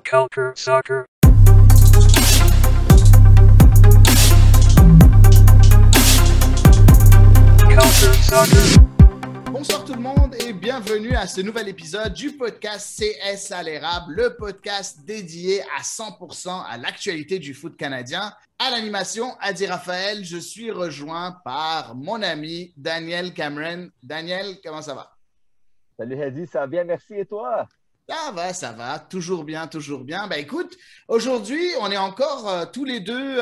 Culture Soccer. Culture Soccer. Bonsoir tout le monde et bienvenue à ce nouvel épisode du podcast CS à l'érable, le podcast dédié à 100% à l'actualité du foot canadien. À l'animation, Adi Raphaël, je suis rejoint par mon ami Daniel Cameron. Daniel, comment ça va? Salut Hadi, ça va bien, merci. Et toi? Ça va, toujours bien, toujours bien. Ben écoute, aujourd'hui, on est encore tous les deux,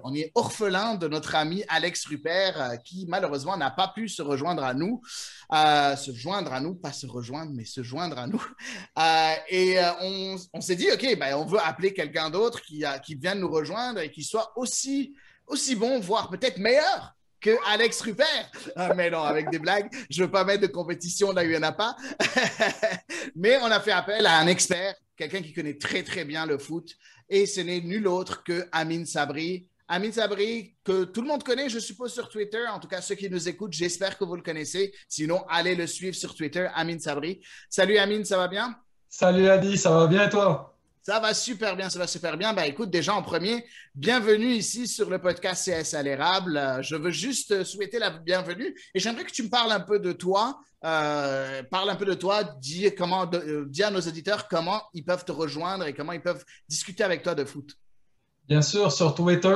on est orphelins de notre ami Alex Rupert, qui malheureusement n'a pas pu se rejoindre à nous, pas se rejoindre, mais se joindre à nous. On s'est dit, OK, ben on veut appeler quelqu'un d'autre qui vienne nous rejoindre et qui soit aussi bon, voire peut-être meilleur que Alex Rupert. Mais non, avec des blagues, je ne veux pas mettre de compétition là où il n'y en a pas. Mais on a fait appel à un expert, quelqu'un qui connaît très, très bien le foot. Et ce n'est nul autre que Amine Sabri. Amine Sabri, que tout le monde connaît, je suppose, sur Twitter. En tout cas, ceux qui nous écoutent, j'espère que vous le connaissez. Sinon, allez le suivre sur Twitter, Amine Sabri. Salut Amine, ça va bien? Salut Adi, ça va bien et toi? Ça va super bien, ça va super bien. Ben, écoute, déjà en premier, bienvenue ici sur le podcast CS à l'érable. Je veux juste souhaiter la bienvenue et j'aimerais que tu me parles un peu de toi. Dis à nos auditeurs comment ils peuvent te rejoindre et comment ils peuvent discuter avec toi de foot. Bien sûr, sur Twitter,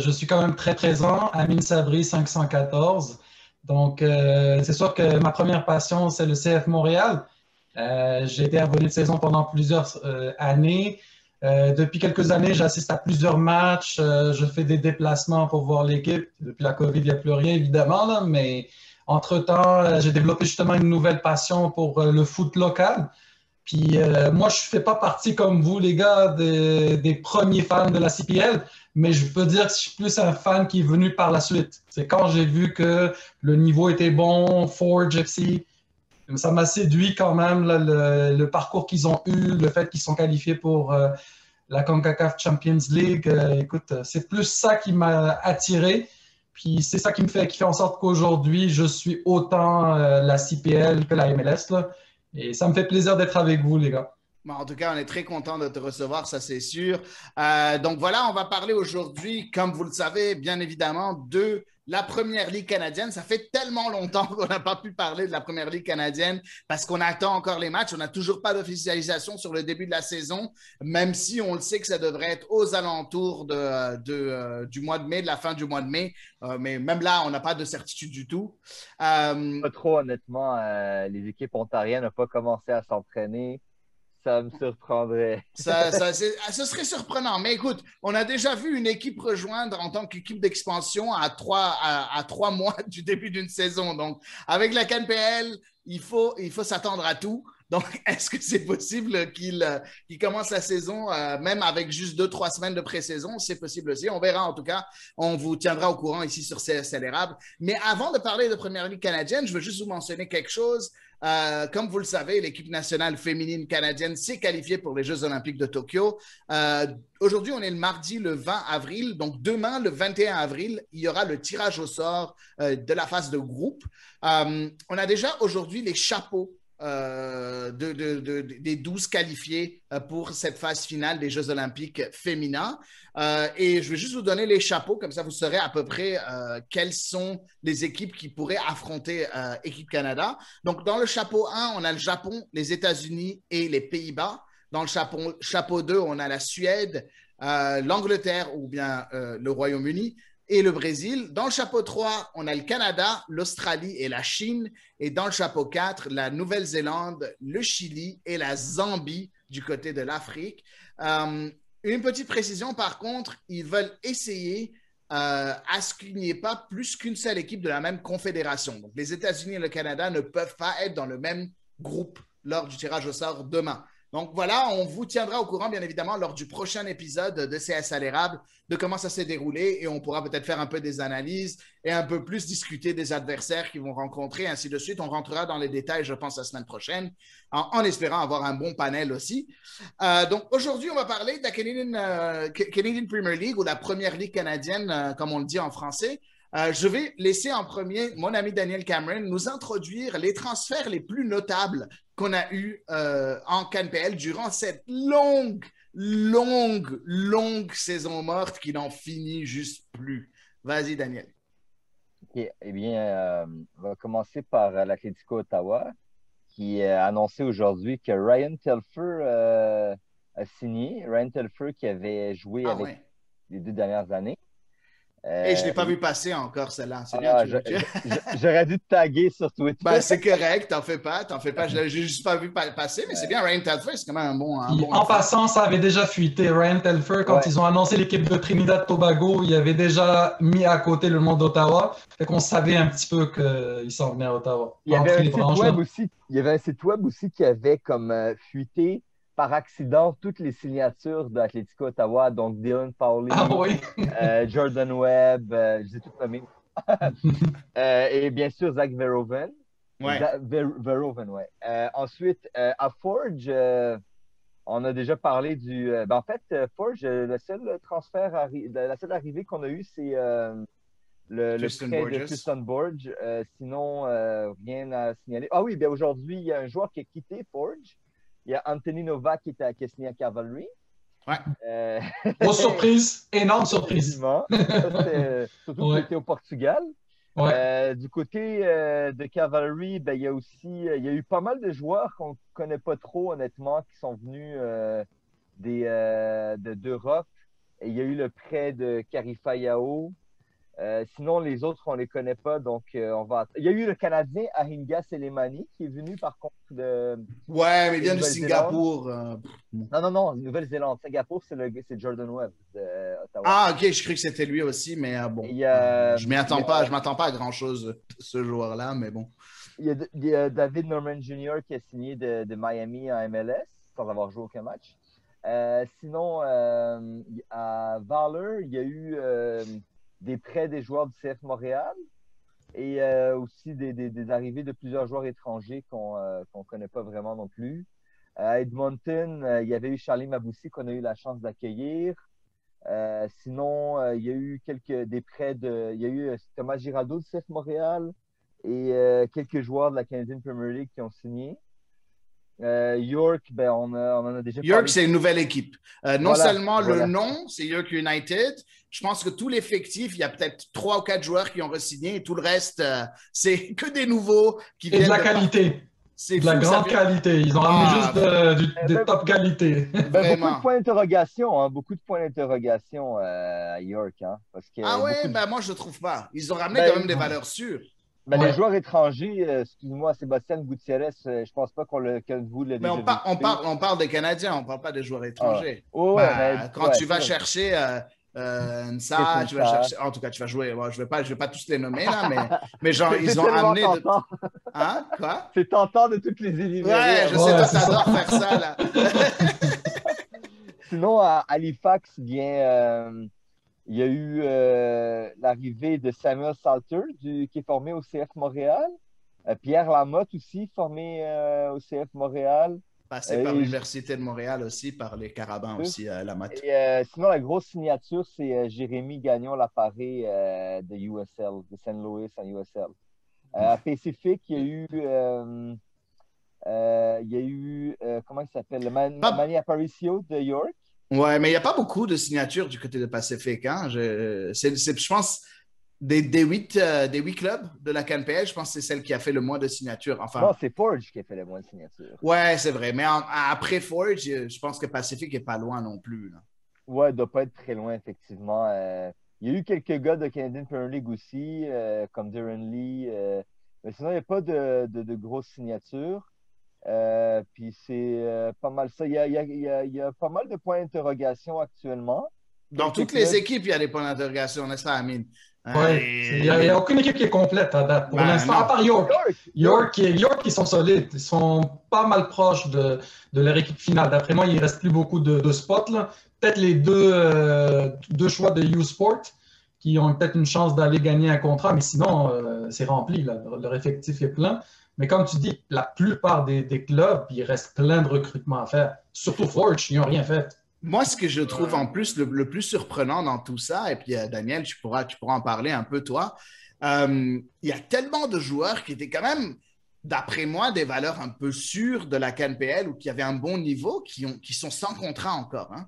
je suis quand même très présent, Amine Sabri 514. Donc, c'est sûr que ma première passion, c'est le CF Montréal. J'ai été abonné de saison pendant plusieurs années. Depuis quelques années, j'assiste à plusieurs matchs. Je fais des déplacements pour voir l'équipe. Depuis la COVID, il n'y a plus rien, évidemment, là, mais entre-temps, j'ai développé justement une nouvelle passion pour le foot local. Puis moi, je ne fais pas partie comme vous, les gars, des premiers fans de la CPL, mais je peux dire que je suis plus un fan qui est venu par la suite. C'est quand j'ai vu que le niveau était bon, Forge FC. Ça m'a séduit quand même, là, le parcours qu'ils ont eu, le fait qu'ils sont qualifiés pour la CONCACAF Champions League. Écoute, c'est plus ça qui m'a attiré. Puis c'est ça qui fait en sorte qu'aujourd'hui, je suis autant la CPL que la MLS, là. Et ça me fait plaisir d'être avec vous, les gars. Bon, en tout cas, on est très content de te recevoir, ça c'est sûr. Donc voilà, on va parler aujourd'hui, comme vous le savez, bien évidemment, de la Première Ligue canadienne. Ça fait tellement longtemps qu'on n'a pas pu parler de la Première Ligue canadienne parce qu'on attend encore les matchs. On n'a toujours pas d'officialisation sur le début de la saison, même si on le sait que ça devrait être aux alentours du mois de mai, de la fin du mois de mai. Mais même là, on n'a pas de certitude du tout. Pas trop, honnêtement. Les équipes ontariennes n'ont pas commencé à s'entraîner. Ça me surprendrait. Ce serait surprenant. Mais écoute, on a déjà vu une équipe rejoindre en tant qu'équipe d'expansion à 3 mois du début d'une saison. Donc, avec la CNPL, il faut s'attendre à tout. Donc, est-ce que c'est possible qu'il commence la saison, même avec juste 2-3 semaines de pré-saison? C'est possible aussi. On verra en tout cas. On vous tiendra au courant ici sur CS à l'érable. Mais avant de parler de Première Ligue canadienne, je veux juste vous mentionner quelque chose. Comme vous le savez, l'équipe nationale féminine canadienne s'est qualifiée pour les Jeux olympiques de Tokyo. Aujourd'hui, on est le mardi le 20 avril. Donc, demain, le 21 avril, il y aura le tirage au sort de la phase de groupe. On a déjà aujourd'hui les chapeaux des 12 qualifiés pour cette phase finale des Jeux olympiques féminins. Et je vais juste vous donner les chapeaux, comme ça vous saurez à peu près quelles sont les équipes qui pourraient affronter Équipe Canada. Donc, dans le chapeau 1, on a le Japon, les États-Unis et les Pays-Bas. Dans le chapeau 2, on a la Suède, l'Angleterre ou bien le Royaume-Uni et le Brésil. Dans le chapeau 3, on a le Canada, l'Australie et la Chine. Et dans le chapeau 4, la Nouvelle-Zélande, le Chili et la Zambie du côté de l'Afrique. Une petite précision, par contre, ils veulent essayer à ce qu'il n'y ait pas plus qu'une seule équipe de la même confédération. Donc, les États-Unis et le Canada ne peuvent pas être dans le même groupe lors du tirage au sort demain. Donc voilà, on vous tiendra au courant, bien évidemment, lors du prochain épisode de CS à l'érable, de comment ça s'est déroulé et on pourra peut-être faire un peu des analyses et un peu plus discuter des adversaires qu'ils vont rencontrer, ainsi de suite. On rentrera dans les détails, je pense, la semaine prochaine, en espérant avoir un bon panel aussi. Donc aujourd'hui, on va parler de la Canadian Premier League ou la Première Ligue canadienne, comme on le dit en français. Je vais laisser en premier mon ami Daniel Cameron nous introduire les transferts les plus notables qu'on a eus en CanPL durant cette longue saison morte qui n'en finit juste plus. Vas-y, Daniel. OK. Eh bien, on va commencer par l'Atlético Ottawa, qui a annoncé aujourd'hui que Ryan Telfer a signé. Ryan Telfer qui avait joué avec Ouais. les 2 dernières années. Et je ne l'ai pas vu passer encore, celle-là. C'est bien. J'aurais dû te taguer sur Twitter. Ben, c'est correct, t'en fais pas. Je l'ai juste pas vu passer, mais c'est bien. Ryan Telfer, c'est quand même un bon. En passant, ça avait déjà fuité. Ryan Telfer, quand ils ont annoncé l'équipe de Trinidad-Tobago, il avait déjà mis à côté le nom d'Ottawa. Fait qu'on savait un petit peu qu'il s'en venait à Ottawa. Il y avait un site web aussi qui avait comme fuité par accident toutes les signatures d'Atlético Ottawa, donc Dylan Pauley, Jordan Webb, je les ai toutes nommées. Et bien sûr, Zach Verhoeven. Ouais. Verhoeven, ouais. Ensuite, à Forge, on a déjà parlé du... en fait, Forge, le seul transfert, la seule arrivée qu'on a eue, c'est le prêt de Tristan Borge. Sinon, rien à signaler. Ah oui, bien aujourd'hui, il y a un joueur qui a quitté Forge. Il y a Anthony Novak qui a signé à Cavalry. Ouais. Grosse surprise, énorme surprise. Surtout qu'il était au Portugal. Ouais. Du côté de Cavalry, il y a eu pas mal de joueurs qu'on ne connaît pas trop, honnêtement, qui sont venus d'Europe. Et il y a eu le prêt de Karifa Yao. Sinon, les autres, on ne les connaît pas. Donc, on va... Il y a eu le Canadien Aringa Selemani qui est venu, par contre, de... Ouais, mais il vient de Singapour. Non, Nouvelle-Zélande. Singapour, c'est Jordan Webb d'Ottawa. Ah, OK, je crois que c'était lui aussi, mais bon. Je ne m'attends pas à grand-chose de ce joueur-là, mais bon. Il y a David Norman Jr. qui a signé de Miami en MLS, sans avoir joué aucun match. Sinon, à Valor, il y a eu... des prêts des joueurs du CF Montréal et aussi des arrivées de plusieurs joueurs étrangers qu'on ne connaît pas vraiment non plus. À Edmonton, il y avait eu Charlie Maboussi qu'on a eu la chance d'accueillir. Sinon, il y a eu des prêts il y a eu Thomas Giraldo du CF Montréal et quelques joueurs de la Canadian Premier League qui ont signé. York, on en a déjà parlé. York, c'est une nouvelle équipe. Non seulement le nom, c'est York United. Je pense que tout l'effectif, il y a peut-être 3 ou 4 joueurs qui ont re-signé et tout le reste, c'est que des nouveaux qui viennent. Et de la qualité. C'est de la grande qualité. Ils ont ramené juste des top qualités. Beaucoup de points d'interrogation, beaucoup de points d'interrogation à York. Parce que moi, je ne trouve pas. Ils ont ramené quand même des valeurs sûres. Les joueurs étrangers, excuse-moi, Sébastien Gutiérrez, je pense pas que vous le Mais on parle des Canadiens, on ne parle pas des joueurs étrangers. Quand tu vas chercher Nsa, tu vas chercher. En tout cas, tu vas jouer. Bon, je vais pas tous les nommer, là, mais genre, ils ont amené. Hein? Quoi? C'est tentant de toutes les éliminer. Ouais, je sais, toi, t'adores faire ça, là. Sinon, à Halifax, il y a eu l'arrivée de Samuel Salter, qui est formé au CF Montréal. Pierre Lamotte aussi, formé au CF Montréal. Passé par l'Université de Montréal aussi, par les Carabins aussi, Lamotte. Et sinon, la grosse signature, c'est Jérémy Gagnon-Laparé de USL, de St. Louis en USL. À Pacific, il y a eu comment il s'appelle? Manny Aparicio de York. Ouais, mais il n'y a pas beaucoup de signatures du côté de Pacific. Je pense des 8 clubs de la CanPL, je pense que c'est celle qui a fait le moins de signatures. Enfin, non, c'est Forge qui a fait le moins de signatures. Ouais, c'est vrai. Mais après Forge, je pense que Pacific n'est pas loin non plus. Là. Ouais, il ne doit pas être très loin, effectivement. Il y a eu quelques gars de Canadian Premier League aussi, comme Darren Lee. Mais sinon, il n'y a pas de grosses signatures. Puis c'est pas mal ça. Il y a pas mal de points d'interrogation actuellement. Dans toutes les équipes, il y a des points d'interrogation, n'est-ce pas, Amine? Oui, il n'y a aucune équipe qui est complète à date. Pour l'instant, à part York. York, ils sont solides. Ils sont pas mal proches de leur équipe finale. D'après moi, il ne reste plus beaucoup de spots. Peut-être les deux choix de U-Sport qui ont peut-être une chance d'aller gagner un contrat, mais sinon, c'est rempli. Là. Leur effectif est plein. Mais comme tu dis, la plupart des clubs, il reste plein de recrutements à faire. Surtout Forge, ils n'ont rien fait. Moi, ce que je trouve en plus le plus surprenant dans tout ça, et puis Daniel, tu pourras en parler un peu, toi, il y a tellement de joueurs qui étaient quand même, d'après moi, des valeurs un peu sûres de la CNPL ou qui avaient un bon niveau, qui sont sans contrat encore. Hein.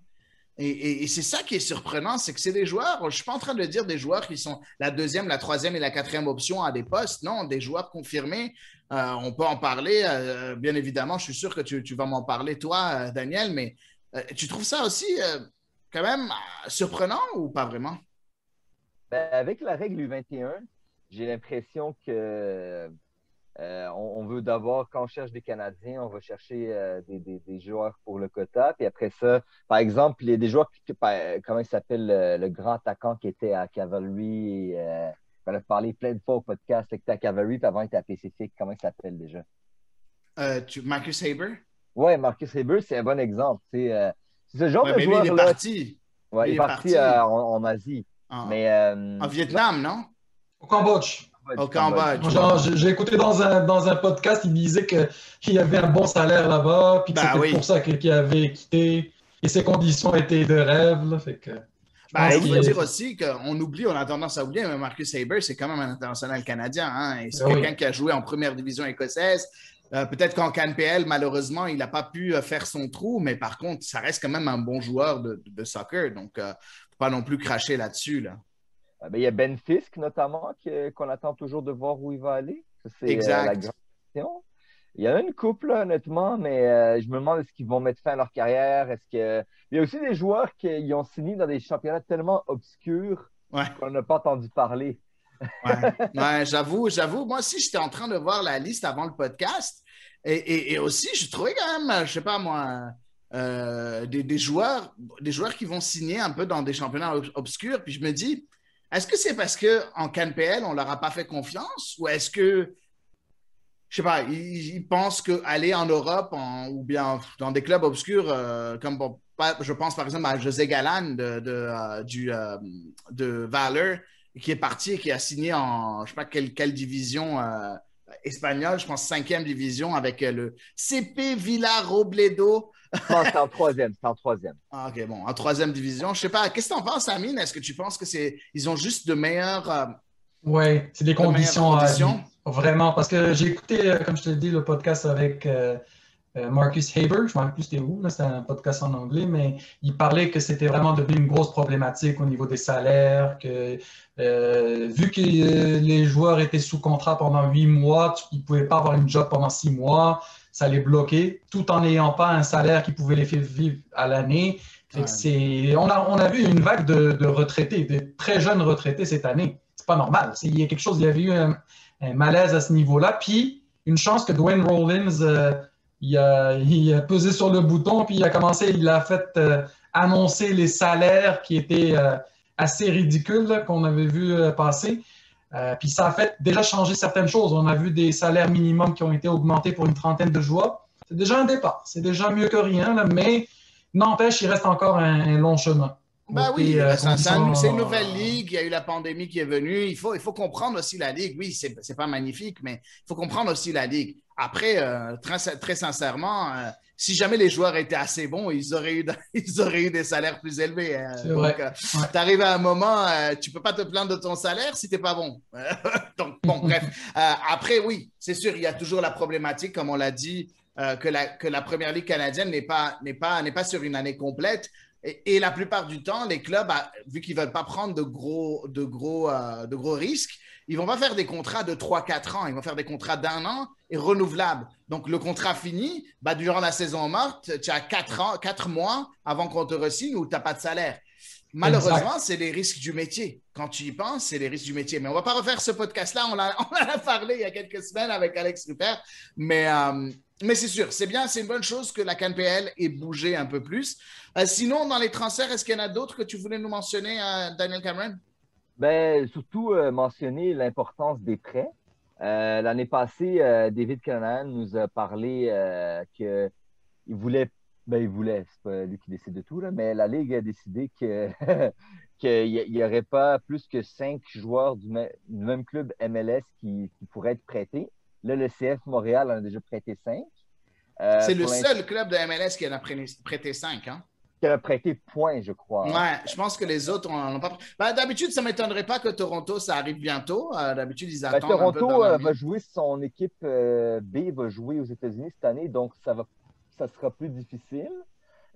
Et c'est ça qui est surprenant, c'est que c'est des joueurs, je ne suis pas en train de dire des joueurs qui sont la deuxième, la troisième et la quatrième option à des postes, non, des joueurs confirmés, on peut en parler, bien évidemment, je suis sûr que tu vas m'en parler, toi, Daniel, mais tu trouves ça aussi quand même surprenant ou pas vraiment? Ben, avec la règle U21, j'ai l'impression que on veut d'abord, quand on cherche des Canadiens, on va chercher des joueurs pour le quota. Puis après ça, par exemple, il y a des joueurs, comment il s'appelle, le grand attaquant qui était à Cavalry. On a parlé plein de fois au podcast, qui était à Cavalry, puis avant il était à Pacific. Comment il s'appelle déjà? Marcus Haber? Ouais, Marcus Haber, c'est un bon exemple. C'est ce genre Ouais, de mais lui, il est joueur-là. parti. Ouais, Lui, il est parti en Asie. en, Mais en Vietnam, non? Au Cambodge. Au Cambodge. Genre, j'ai écouté dans un podcast, il disait qu'il y avait un bon salaire là-bas, puis que Ben c'était oui. pour ça qu'il avait quitté, et ses conditions étaient de rêve. Là, fait que, je Ben, pense il qu'il faut est- dire aussi on a tendance à oublier, mais Marcus Haber, c'est quand même un international canadien. Hein, et c'est Ben oui. quelqu'un qui a joué en première division écossaise. Peut-être qu'en CanPL, malheureusement, il n'a pas pu faire son trou, mais par contre, ça reste quand même un bon joueur de soccer. Donc, il ne faut pas non plus cracher là-dessus. Là. ben, il y a Ben Fisk, notamment, qu'on attend toujours de voir où il va aller. Ça, c'est la Exact. grande question. Il y en a une couple, là, honnêtement, mais je me demande est-ce qu'ils vont mettre fin à leur carrière. Il y a aussi des joueurs qui ont signé dans des championnats tellement obscurs Ouais. qu'on n'a pas entendu parler. Ouais, j'avoue. Moi aussi, j'étais en train de voir la liste avant le podcast. Et aussi, je trouvais quand même, je sais pas moi, des joueurs qui vont signer un peu dans des championnats obscurs. Puis je me dis, est-ce que c'est parce qu'en CanPL, on leur a pas fait confiance ou est-ce que, je sais pas, ils pensent qu'aller en Europe ou bien dans des clubs obscurs, je pense par exemple à José Galan de Valor, qui est parti et qui a signé en, je sais pas quelle division espagnole, je pense cinquième division avec le CP Villarrobledo. Non, c'est en troisième. C'est en troisième. Ah, ok, bon, en troisième division. Je sais pas, qu'est-ce que tu en penses, Amine? Est-ce que tu penses que ils ont juste de meilleures Ouais, c'est des conditions, conditions? vraiment, parce que j'ai écouté, comme je te l'ai dit, le podcast avec Marcus Haber, je ne me rappelle plus c'était où, c'était un podcast en anglais, mais il parlait que c'était vraiment devenu une grosse problématique au niveau des salaires, que vu que les joueurs étaient sous contrat pendant 8 mois, ils ne pouvaient pas avoir une job pendant 6 mois, ça les bloquait, tout en n'ayant pas un salaire qui pouvait les faire vivre à l'année. Ouais. On a vu une vague de retraités, de très jeunes retraités cette année. C'est pas normal. Il y a quelque chose, il y avait eu un malaise à ce niveau-là. Puis, une chance que Dwayne Rollins, il a pesé sur le bouton, puis il a fait annoncer les salaires qui étaient assez ridicules là, qu'on avait vu passer. Puis ça a fait déjà changer certaines choses. On a vu des salaires minimums qui ont été augmentés pour une trentaine de joueurs. C'est déjà un départ. C'est déjà mieux que rien, là, mais n'empêche, il reste encore un long chemin. Ben Donc, oui, conditions, c'est une nouvelle ligue. Il y a eu la pandémie qui est venue. Il faut comprendre aussi la ligue. Oui, c'est pas magnifique, mais il faut comprendre aussi la ligue. Après, très sincèrement, si jamais les joueurs étaient assez bons, ils auraient eu des salaires plus élevés. C'est Donc, vrai. tu arrives à un moment, tu peux pas te plaindre de ton salaire si t'es pas bon. Donc, bon, bref. Après, oui, c'est sûr, il y a toujours la problématique, comme on l'a dit, que la première ligue canadienne n'est pas sur une année complète. Et la plupart du temps, les clubs, vu qu'ils ne veulent pas prendre de gros risques, ils ne vont pas faire des contrats de 3-4 ans. Ils vont faire des contrats d'1 an et renouvelables. Donc, le contrat fini, durant la saison morte, tu as 4 mois avant qu'on te re-signe où tu n'as pas de salaire. Malheureusement, c'est les risques du métier. Quand tu y penses, c'est les risques du métier. Mais on ne va pas refaire ce podcast-là. On en a parlé il y a quelques semaines avec Alex Rupert. Mais c'est sûr, c'est bien, c'est une bonne chose que la CanPL ait bougé un peu plus. Sinon, dans les transferts, est-ce qu'il y en a d'autres que tu voulais nous mentionner, Daniel Cameron? Ben, surtout mentionner l'importance des prêts. L'année passée, David Callahan nous a parlé qu'il voulait, c'est pas lui qui décide de tout, là, mais la Ligue a décidé qu'il n'y aurait pas plus que 5 joueurs du même club MLS qui pourraient être prêtés. Là, le CF Montréal en a déjà prêté 5. C'est le seul club de MLS qui en a prêté 5, hein? Qui a prêté point, je crois. Ouais, je pense que les autres n'ont pas. Ben, d'habitude, ça ne m'étonnerait pas que Toronto, ça arrive bientôt. D'habitude, ils Ben, attendent un peu Toronto dans la va jouer son équipe B, va jouer aux États-Unis cette année, donc ça sera plus difficile.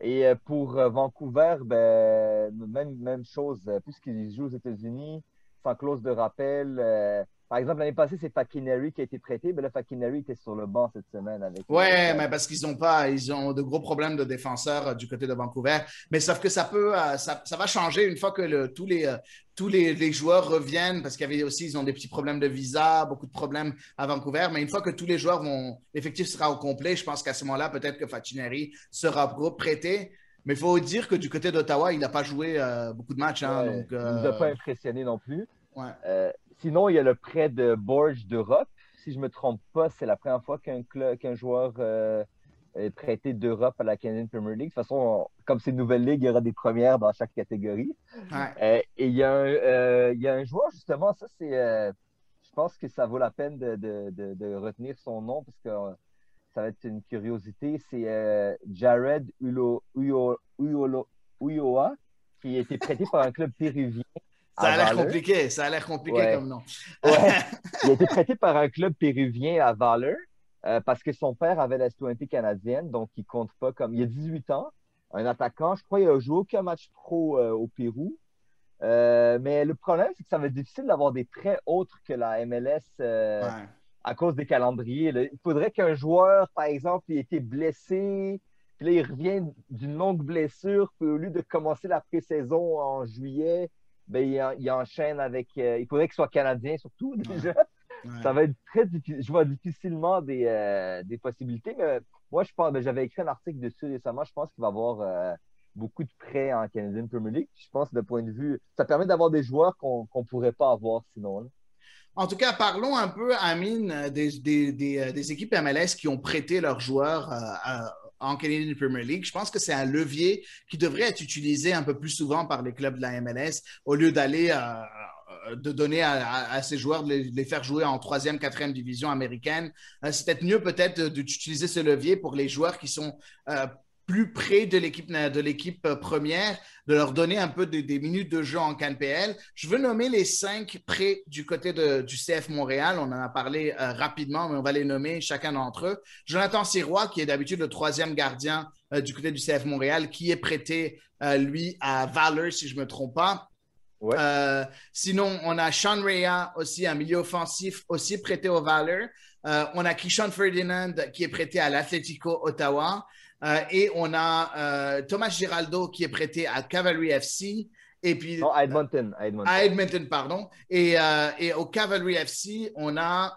Et pour Vancouver, ben, même chose, puisqu'ils jouent aux États-Unis, sans clause de rappel. Par exemple, l'année passée, c'est Fakinari qui a été prêté, mais là, Fakinari était sur le banc cette semaine avec. Ouais, mais parce qu'ils ont de gros problèmes de défenseurs du côté de Vancouver. Mais sauf que ça va changer une fois que tous les joueurs reviennent, parce qu'il y avait aussi, ils ont des petits problèmes de visa, beaucoup de problèmes à Vancouver. Mais une fois que tous les joueurs l'effectif sera au complet, je pense qu'à ce moment-là, peut-être que Fakinari sera prêté. Mais il faut dire que du côté d'Ottawa, il n'a pas joué beaucoup de matchs. Hein, Ouais, donc, il ne nous a pas impressionné non plus. Ouais. Sinon, il y a le prêt de Borge d'Europe. Si je ne me trompe pas, c'est la première fois qu'un joueur est prêté d'Europe à la Canadian Premier League. De toute façon, comme c'est une nouvelle ligue, il y aura des premières dans chaque catégorie. Ouais. Et il y a un joueur, justement, ça c'est. Je pense que ça vaut la peine de retenir son nom parce que ça va être une curiosité. C'est Jared Ulloa qui a été prêté par un club péruvien. Ça a l'air compliqué Ouais. comme nom. Ouais. Il a été prêté par un club péruvien à Valor parce que son père avait la citoyenneté canadienne, donc il compte pas comme. Il a 18 ans, un attaquant. Je crois qu'il n'a joué aucun match pro au Pérou. Mais le problème, c'est que ça va être difficile d'avoir des prêts autres que la MLS Ouais. à cause des calendriers. Là. Il faudrait qu'un joueur, par exemple, il ait été blessé, puis là, il revient d'une longue blessure, puis au lieu de commencer la pré-saison en juillet, ben, il enchaîne avec. Il faudrait qu'il soit canadien surtout déjà. Ouais. Ça va être très difficile. Je vois difficilement des possibilités, mais moi, je pense, ben, j'avais écrit un article dessus récemment. Je pense qu'il va y avoir beaucoup de prêts en Canadian Premier League. Je pense de point de vue. Ça permet d'avoir des joueurs qu'on ne pourrait pas avoir sinon. Là. En tout cas, parlons un peu, Amine, des équipes MLS qui ont prêté leurs joueurs en Canadian Premier League. Je pense que c'est un levier qui devrait être utilisé un peu plus souvent par les clubs de la MLS au lieu d'aller de donner à ces joueurs de les faire jouer en 3e, 4e division américaine. C'est peut-être mieux d'utiliser ce levier pour les joueurs qui sont plus près de l'équipe première, de leur donner un peu des minutes de jeu en CanPL. Je veux nommer les 5 prêts du côté du CF Montréal. On en a parlé rapidement, mais on va les nommer chacun d'entre eux. Jonathan Sirois, qui est d'habitude le 3e gardien du côté du CF Montréal, qui est prêté, lui, à Valor, si je ne me trompe pas. Ouais. Sinon, on a Sean Rea, aussi un milieu offensif, aussi prêté au Valor. On a Keyshawn Ferdinand, qui est prêté à l'Atlético Ottawa. Et on a Thomas Giraldo qui est prêté à Cavalry FC. Et puis, non, à Edmonton. À Edmonton, pardon. Et au Cavalry FC, on a.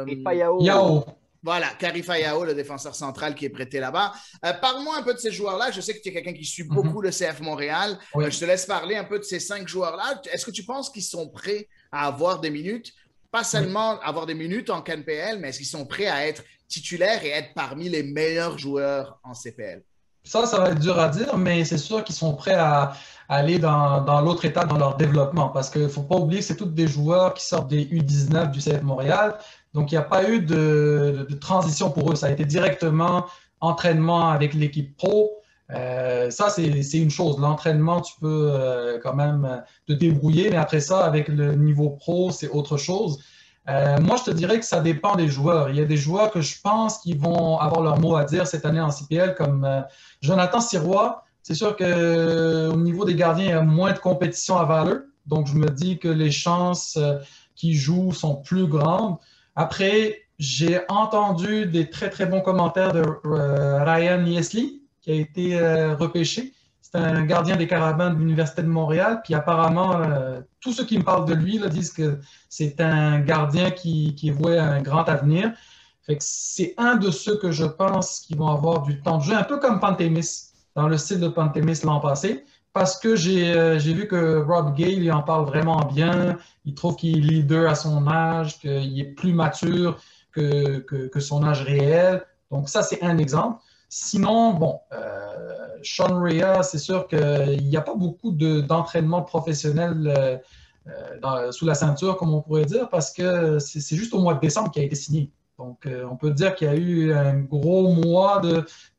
Et Fayao. Yao. Voilà, Karifa Yao, le défenseur central qui est prêté là-bas. Parle-moi un peu de ces joueurs-là. Je sais que tu es quelqu'un qui suit beaucoup le CF Montréal. Oui. Je te laisse parler un peu de ces 5 joueurs-là. Est-ce que tu penses qu'ils sont prêts à avoir des minutes? Pas seulement avoir des minutes en CanPL, mais est-ce qu'ils sont prêts à être titulaires et être parmi les meilleurs joueurs en CPL? Ça va être dur à dire, mais c'est sûr qu'ils sont prêts à aller dans l'autre étape dans leur développement parce qu'il ne faut pas oublier que c'est tous des joueurs qui sortent des U19 du CF Montréal. Donc, il n'y a pas eu de transition pour eux. Ça a été directement entraînement avec l'équipe pro. Ça, c'est une chose. L'entraînement, tu peux quand même te débrouiller, mais après ça, avec le niveau pro, c'est autre chose. Moi, je te dirais que ça dépend des joueurs. Il y a des joueurs que je pense qu'ils vont avoir leur mot à dire cette année en CPL, comme Jonathan Sirois. C'est sûr qu'au niveau des gardiens, il y a moins de compétition à Valor. Donc, je me dis que les chances qu'ils jouent sont plus grandes. Après, j'ai entendu des très, très bons commentaires de Ryan Yesley, qui a été repêché. C'est un gardien des Carabins de l'Université de Montréal. Puis apparemment, tous ceux qui me parlent de lui là, disent que c'est un gardien qui voit un grand avenir. Fait que c'est un de ceux que je pense qui vont avoir du temps de jeu, un peu comme Pantémis, dans le style de Pantémis l'an passé. Parce que j'ai vu que Rob Gay, il en parle vraiment bien. Il trouve qu'il est leader à son âge, qu'il est plus mature que son âge réel. Donc ça, c'est un exemple. Sinon, bon, Sean Rea, c'est sûr qu'il n'y a pas beaucoup d'entraînement professionnel sous la ceinture, comme on pourrait dire, parce que c'est juste au mois de décembre qu'il a été signé. Donc, on peut dire qu'il y a eu un gros mois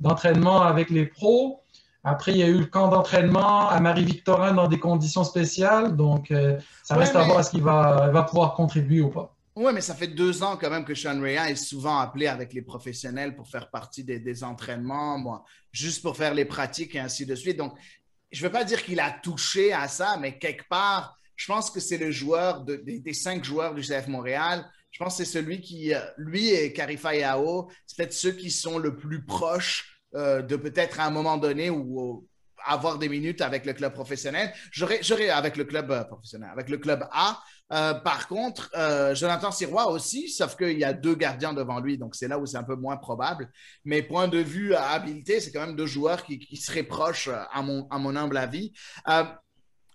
d'entraînement avec les pros. Après, il y a eu le camp d'entraînement à Marie-Victorin dans des conditions spéciales. Donc, ça Ouais, reste à voir mais est-ce qu'il va pouvoir contribuer ou pas. Ouais, mais ça fait 2 ans quand même que Sean Rea est souvent appelé avec les professionnels pour faire partie des entraînements, moi, juste pour faire les pratiques et ainsi de suite. Donc, je ne veux pas dire qu'il a touché à ça, mais quelque part, je pense que c'est le joueur des 5 joueurs du CF Montréal. Je pense que c'est celui qui, lui et Karifa Yao, c'est peut-être ceux qui sont le plus proches de peut-être à un moment donné ou avoir des minutes avec le club professionnel. J'aurais avec le club professionnel, avec le club A. Par contre, Jonathan Sirois aussi, sauf qu'il y a 2 gardiens devant lui, donc c'est là où c'est un peu moins probable. Mais point de vue à habileté, c'est quand même 2 joueurs qui seraient proches, à mon humble avis.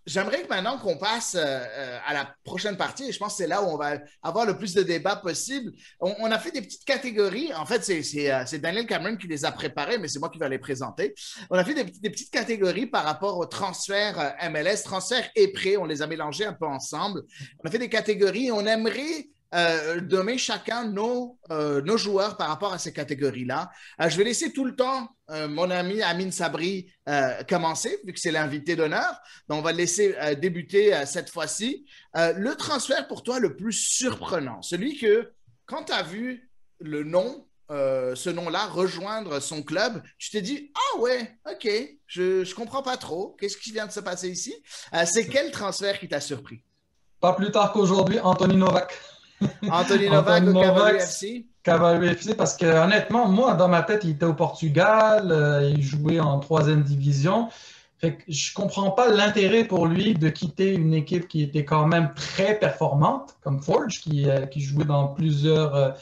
J'aimerais que maintenant qu'on passe à la prochaine partie, et je pense que c'est là où on va avoir le plus de débats possible. On a fait des petites catégories. En fait, c'est Daniel Cameron qui les a préparées, mais c'est moi qui vais les présenter. On a fait des petites catégories par rapport au transfert MLS, transfert et prêt. On les a mélangés un peu ensemble. On a fait des catégories et on aimerait nommer chacun nos joueurs par rapport à ces catégories-là. Je vais laisser tout le temps mon ami Amine Sabri commencer, vu que c'est l'invité d'honneur. Donc, on va le laisser débuter cette fois-ci. Le transfert pour toi le plus surprenant, celui que, quand tu as vu le nom, ce nom-là, rejoindre son club, tu t'es dit « Ah ouais, ok, je comprends pas trop. Qu'est-ce qui vient de se passer ici? » C'est quel transfert qui t'a surpris? Pas plus tard qu'aujourd'hui, Anthony Novak. Anthony Novak au Cavalry FC? Cavalry FC, parce que honnêtement, moi, dans ma tête, il était au Portugal, il jouait en 3e division. Fait que je comprends pas l'intérêt pour lui de quitter une équipe qui était quand même très performante, comme Forge, qui jouait dans plusieurs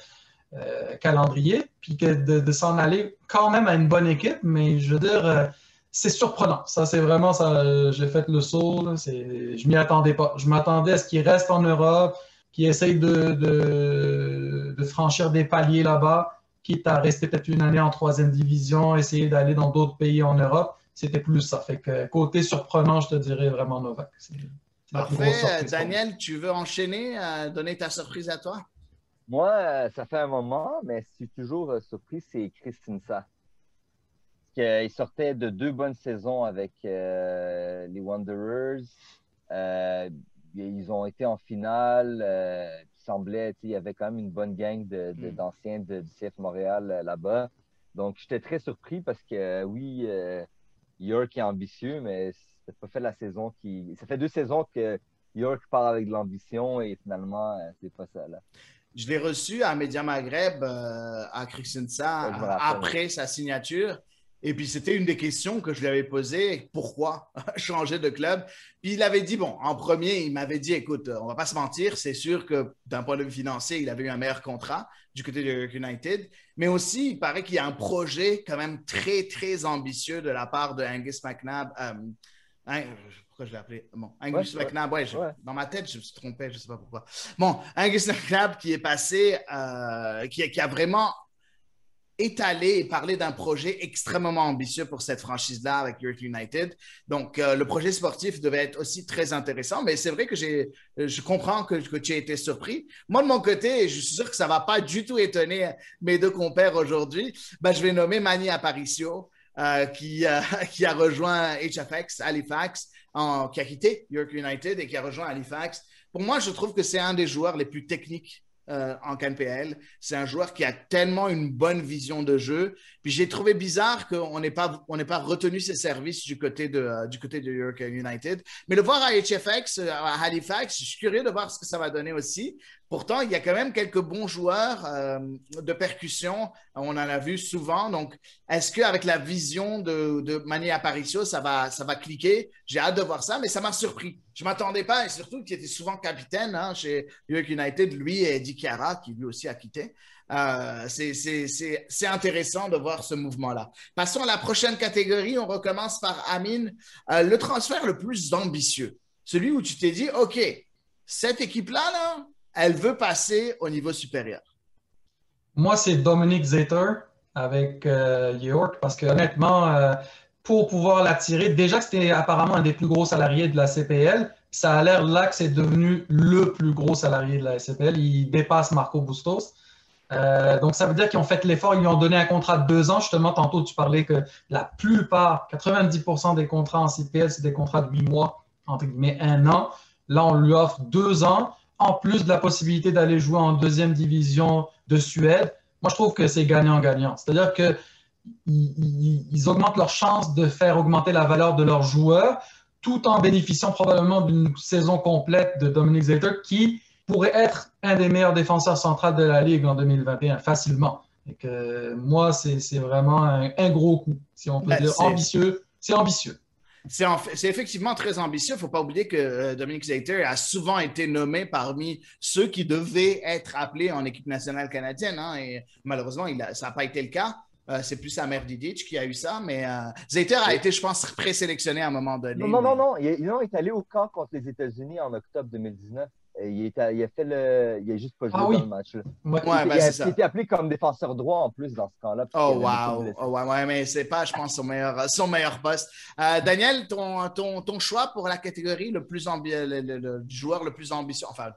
calendriers, puis que de s'en aller quand même à une bonne équipe, mais je veux dire, c'est surprenant. Ça, c'est vraiment ça. J'ai fait le saut, là, je m'y attendais pas. Je m'attendais à ce qu'il reste en Europe, qui essaye de franchir des paliers là-bas, quitte à rester peut-être une année en 3e division, essayer d'aller dans d'autres pays en Europe. C'était plus ça. Fait que côté surprenant, je te dirais vraiment Novak. Parfait. Daniel, tu veux enchaîner, donner ta surprise à toi? Moi, ça fait un moment, mais je suis toujours surpris, c'est Christian Sa. Il sortait de 2 bonnes saisons avec les Wanderers. Ils ont été en finale. Il semblait, il y avait quand même une bonne gang d'anciens du CF Montréal là-bas. Donc, j'étais très surpris parce que, oui, York est ambitieux, mais ça pas fait la saison qui. Ça fait 2 saisons que York part avec de l'ambition et finalement, c'est pas ça, là. Je l'ai reçu à Média Maghreb, à Christian Sa, après sa signature. Et puis, c'était une des questions que je lui avais posées. Pourquoi changer de club? Puis, il avait dit, bon, en premier, il m'avait dit, écoute, on va pas se mentir, c'est sûr que d'un point de vue financier, il avait eu un meilleur contrat du côté de United. Mais aussi, il paraît qu'il y a un projet quand même très, très ambitieux de la part de Angus McNabb. Pourquoi je l'ai appelé? Bon, Angus McNabb, dans ma tête, je me suis trompé, je ne sais pas pourquoi. Bon, Angus McNabb qui est passé, qui a vraiment étaler et parler d'un projet extrêmement ambitieux pour cette franchise-là avec York United. Donc, le projet sportif devait être aussi très intéressant, mais c'est vrai que je comprends que tu as été surpris. Moi, de mon côté, je suis sûr que ça ne va pas du tout étonner mes 2 compères aujourd'hui. Je vais nommer Manny Aparicio, qui a rejoint HFX, Halifax, qui a quitté York United et qui a rejoint Halifax. Pour moi, je trouve que c'est un des joueurs les plus techniques en CanPL. C'est un joueur qui a tellement une bonne vision de jeu. Puis j'ai trouvé bizarre qu'on n'ait pas retenu ses services du côté de York United. Mais le voir à HFX, à Halifax, je suis curieux de voir ce que ça va donner aussi. Pourtant, il y a quand même quelques bons joueurs de percussion. On en a vu souvent. Donc, est-ce qu'avec la vision de Manny Aparicio, ça va cliquer? J'ai hâte de voir ça, mais ça m'a surpris. Je ne m'attendais pas, et surtout qu'il était souvent capitaine chez York United, lui et Eddie Chiara, qui lui aussi a quitté. C'est intéressant de voir ce mouvement-là. Passons à la prochaine catégorie. On recommence par Amine. Le transfert le plus ambitieux. Celui où tu t'es dit, OK, cette équipe-là, là, elle veut passer au niveau supérieur. Moi, c'est Dominic Zeter avec York, parce que honnêtement, pour pouvoir l'attirer, déjà que c'était apparemment un des plus gros salariés de la CPL, ça a l'air là que c'est devenu le plus gros salarié de la CPL. Il dépasse Marco Bustos. Donc, ça veut dire qu'ils ont fait l'effort, ils lui ont donné un contrat de 2 ans. Justement, tantôt, tu parlais que la plupart, 90% des contrats en CPL, c'est des contrats de 8 mois, entre guillemets 1 an. Là, on lui offre 2 ans, en plus de la possibilité d'aller jouer en deuxième division de Suède. Moi, je trouve que c'est gagnant-gagnant. C'est-à-dire qu'ils augmentent leur chance de faire augmenter la valeur de leurs joueurs, tout en bénéficiant probablement d'une saison complète de Dominic Zeiter qui pourrait être un des meilleurs défenseurs centraux de la Ligue en 2021, facilement. Et que moi, c'est vraiment un gros coup, si on peut dire. Ambitieux, c'est ambitieux. C'est effectivement très ambitieux. Il ne faut pas oublier que Dominic Zeiter a souvent été nommé parmi ceux qui devaient être appelés en équipe nationale canadienne. Hein, et malheureusement, ça n'a pas été le cas. C'est plus Amer Didic qui a eu ça, mais Zeiter a été, je pense, présélectionné à un moment donné. Non. Il est allé au camp contre les États-Unis en octobre 2019. Il a juste pas joué dans le match. Il a été appelé comme défenseur droit en plus dans ce camp-là. Ouais, mais c'est pas, je pense, son meilleur poste. Daniel, ton choix pour la catégorie le joueur le plus ambitieux, enfin,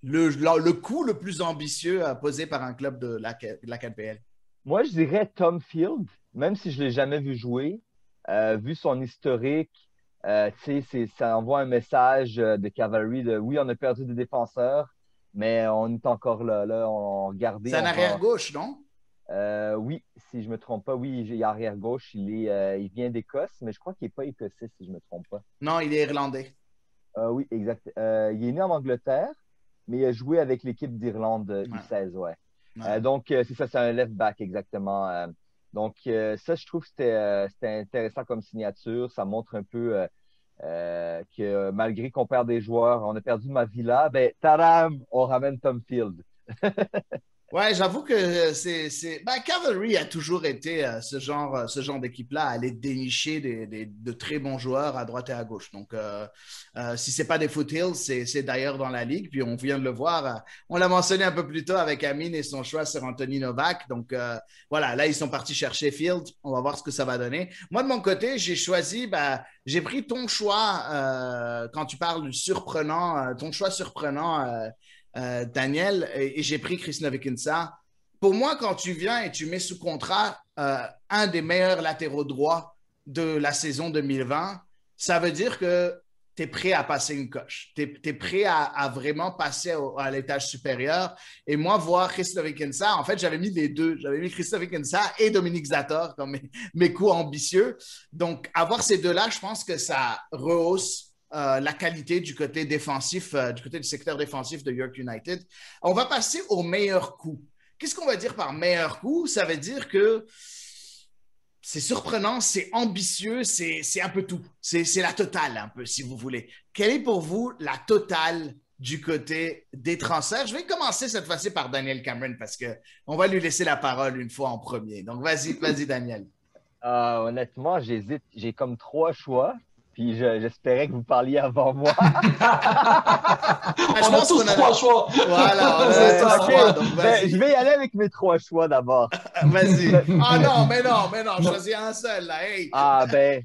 le coup le plus ambitieux posé par un club de la KPL? Moi, je dirais Tom Field, même si je ne l'ai jamais vu jouer. Vu son historique, ça envoie un message de Cavalry de oui, on a perdu des défenseurs, mais on est encore là on regardait. C'est un arrière-gauche, non? Oui, si je ne me trompe pas, oui, il est arrière-gauche. Il vient d'Écosse, mais je crois qu'il n'est pas écossais, si je ne me trompe pas. Non, il est irlandais. Oui, exact. Il est né en Angleterre, mais il a joué avec l'équipe d'Irlande U16, ouais. Donc, c'est ça, c'est un left back, exactement. Donc, ça, je trouve que c'était intéressant comme signature. Ça montre un peu que malgré qu'on perd des joueurs, on a perdu Mavila, ben, taram, on ramène Tom Field. Ouais, j'avoue que Cavalry a toujours été ce genre d'équipe-là, à aller dénicher de très bons joueurs à droite et à gauche. Donc, si c'est pas des foothills, c'est d'ailleurs dans la ligue. Puis on vient de le voir. On l'a mentionné un peu plus tôt avec Amine et son choix sur Anthony Novak. Donc, voilà, là, ils sont partis chercher Field. On va voir ce que ça va donner. Moi, de mon côté, j'ai pris ton choix quand tu parles du surprenant, ton choix surprenant, Daniel, et j'ai pris Chris Novikinsa. Pour moi, quand tu viens et tu mets sous contrat un des meilleurs latéraux droits de la saison 2020, ça veut dire que tu es prêt à passer une coche. Tu es prêt à vraiment passer à l'étage supérieur. Et moi, voir Chris Novikinsa, en fait, j'avais mis les deux. J'avais mis Chris Novikinsa et Dominic Zator comme mes coups ambitieux. Donc, avoir ces deux-là, je pense que ça rehausse la qualité du côté défensif, du côté du secteur défensif de York United. On va passer au meilleur coup. Qu'est-ce qu'on va dire par meilleur coup? Ça veut dire que c'est surprenant, c'est ambitieux, c'est un peu tout. C'est la totale, un peu, si vous voulez. Quelle est pour vous la totale du côté des transferts? Je vais commencer cette fois-ci par Daniel Cameron parce qu'on va lui laisser la parole une fois en premier. Donc, vas-y, Daniel. Honnêtement, j'hésite. J'ai comme 3 choix. Puis j'espérais que vous parliez avant moi. On a tous 3 choix. Voilà, on a tous 3. Donc je vais y aller avec mes 3 choix d'abord. Vas-y. Ah non, mais non. Choisis un seul, là. Hey. Ah, ben.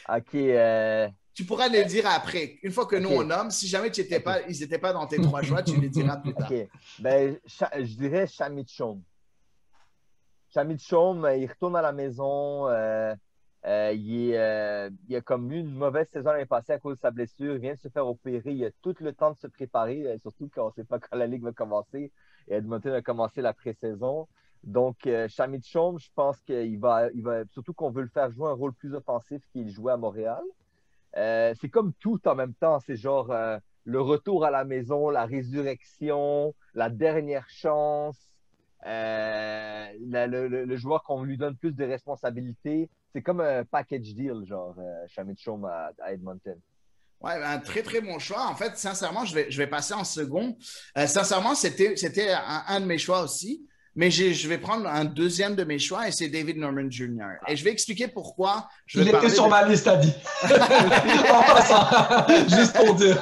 OK. Tu pourras les dire après. Une fois que nous, on nomme, si jamais ils n'étaient pas dans tes 3 choix, tu les diras plus tard. OK. Ben, je dirais Shamit Chom. Shamit Chom, il retourne à la maison. Il a comme eu une mauvaise saison l'année passée à cause de sa blessure. Il vient de se faire opérer. Il a tout le temps de se préparer, surtout qu'on ne sait pas quand la Ligue va commencer. Et Edmonton a commencé la pré-saison. Donc, Shamit Chom, je pense qu'il va, surtout qu'on veut le faire jouer un rôle plus offensif qu'il jouait à Montréal. C'est comme tout en même temps. C'est genre le retour à la maison, la résurrection, la dernière chance. Le joueur qu'on lui donne plus de responsabilités. C'est comme un package deal, genre Shamit Chom à Edmonton. Ouais, un très, très bon choix. En fait, sincèrement, je vais passer en second. Sincèrement, c'était un de mes choix aussi. Mais je vais prendre un deuxième de mes choix et c'est David Norman Jr. Et je vais expliquer pourquoi. Il était sur ma liste, à dit. En passant, juste pour dire.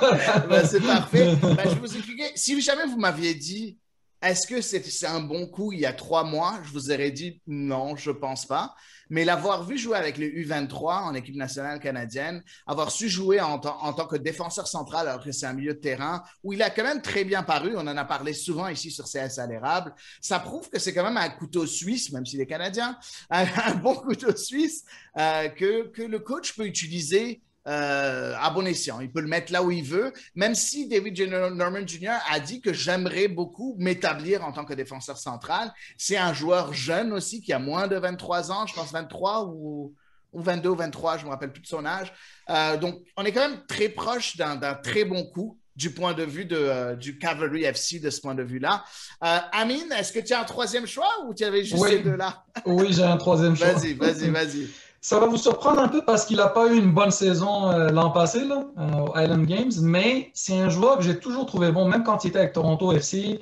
C'est parfait. Je vais vous expliquer. Si jamais vous m'aviez dit Est-ce que c'est un bon coup il y a 3 mois? Je vous aurais dit non, je pense pas. Mais l'avoir vu jouer avec les U23 en équipe nationale canadienne, avoir su jouer en tant que défenseur central alors que c'est un milieu de terrain où il a quand même très bien paru, on en a parlé souvent ici sur CS à l'érable, ça prouve que c'est quand même un couteau suisse, même s'il est canadien, un bon couteau suisse que le coach peut utiliser à bon escient. Il peut le mettre là où il veut, même si David Norman Jr. a dit que j'aimerais beaucoup m'établir en tant que défenseur central. C'est un joueur jeune aussi qui a moins de 23 ans, je pense 23 ou 22 ou 23, je ne me rappelle plus de son âge. Donc, on est quand même très proche d'un très bon coup du point de vue du Cavalry FC de ce point de vue-là. Amine, est-ce que tu as un troisième choix ou tu avais juste ces deux-là? Oui, j'ai un troisième choix. Vas-y. Ça va vous surprendre un peu parce qu'il n'a pas eu une bonne saison l'an passé là, aux Island Games, mais c'est un joueur que j'ai toujours trouvé bon, même quand il était avec Toronto FC.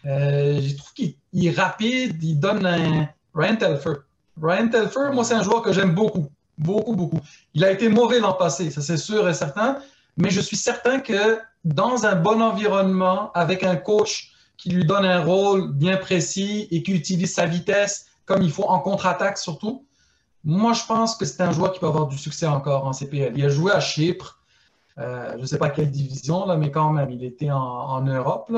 Je trouve qu'il est rapide, il donne un Ryan Telfer. Ryan Telfer, moi, c'est un joueur que j'aime beaucoup. Beaucoup. Il a été mauvais l'an passé, ça c'est sûr et certain, mais je suis certain que dans un bon environnement, avec un coach qui lui donne un rôle bien précis et qui utilise sa vitesse comme il faut en contre-attaque surtout, moi, je pense que c'est un joueur qui peut avoir du succès encore en CPL. Il a joué à Chypre, je ne sais pas quelle division, là, mais quand même, il était en Europe.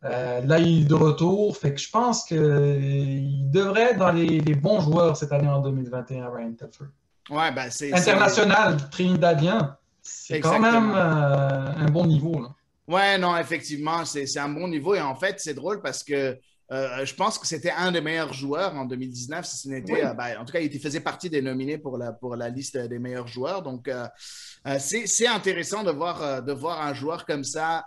Là, il est de retour. Fait que je pense qu'il devrait être dans les bons joueurs cette année en 2021, Ryan Telfer. Ouais, ben international, trinidadien, c'est quand même un bon niveau. Là. Ouais, non, effectivement, c'est un bon niveau. Et en fait, c'est drôle parce que je pense que c'était un des meilleurs joueurs en 2019. Si ce n'était, en tout cas, il faisait partie des nominés pour la liste des meilleurs joueurs. Donc, c'est intéressant de voir un joueur comme ça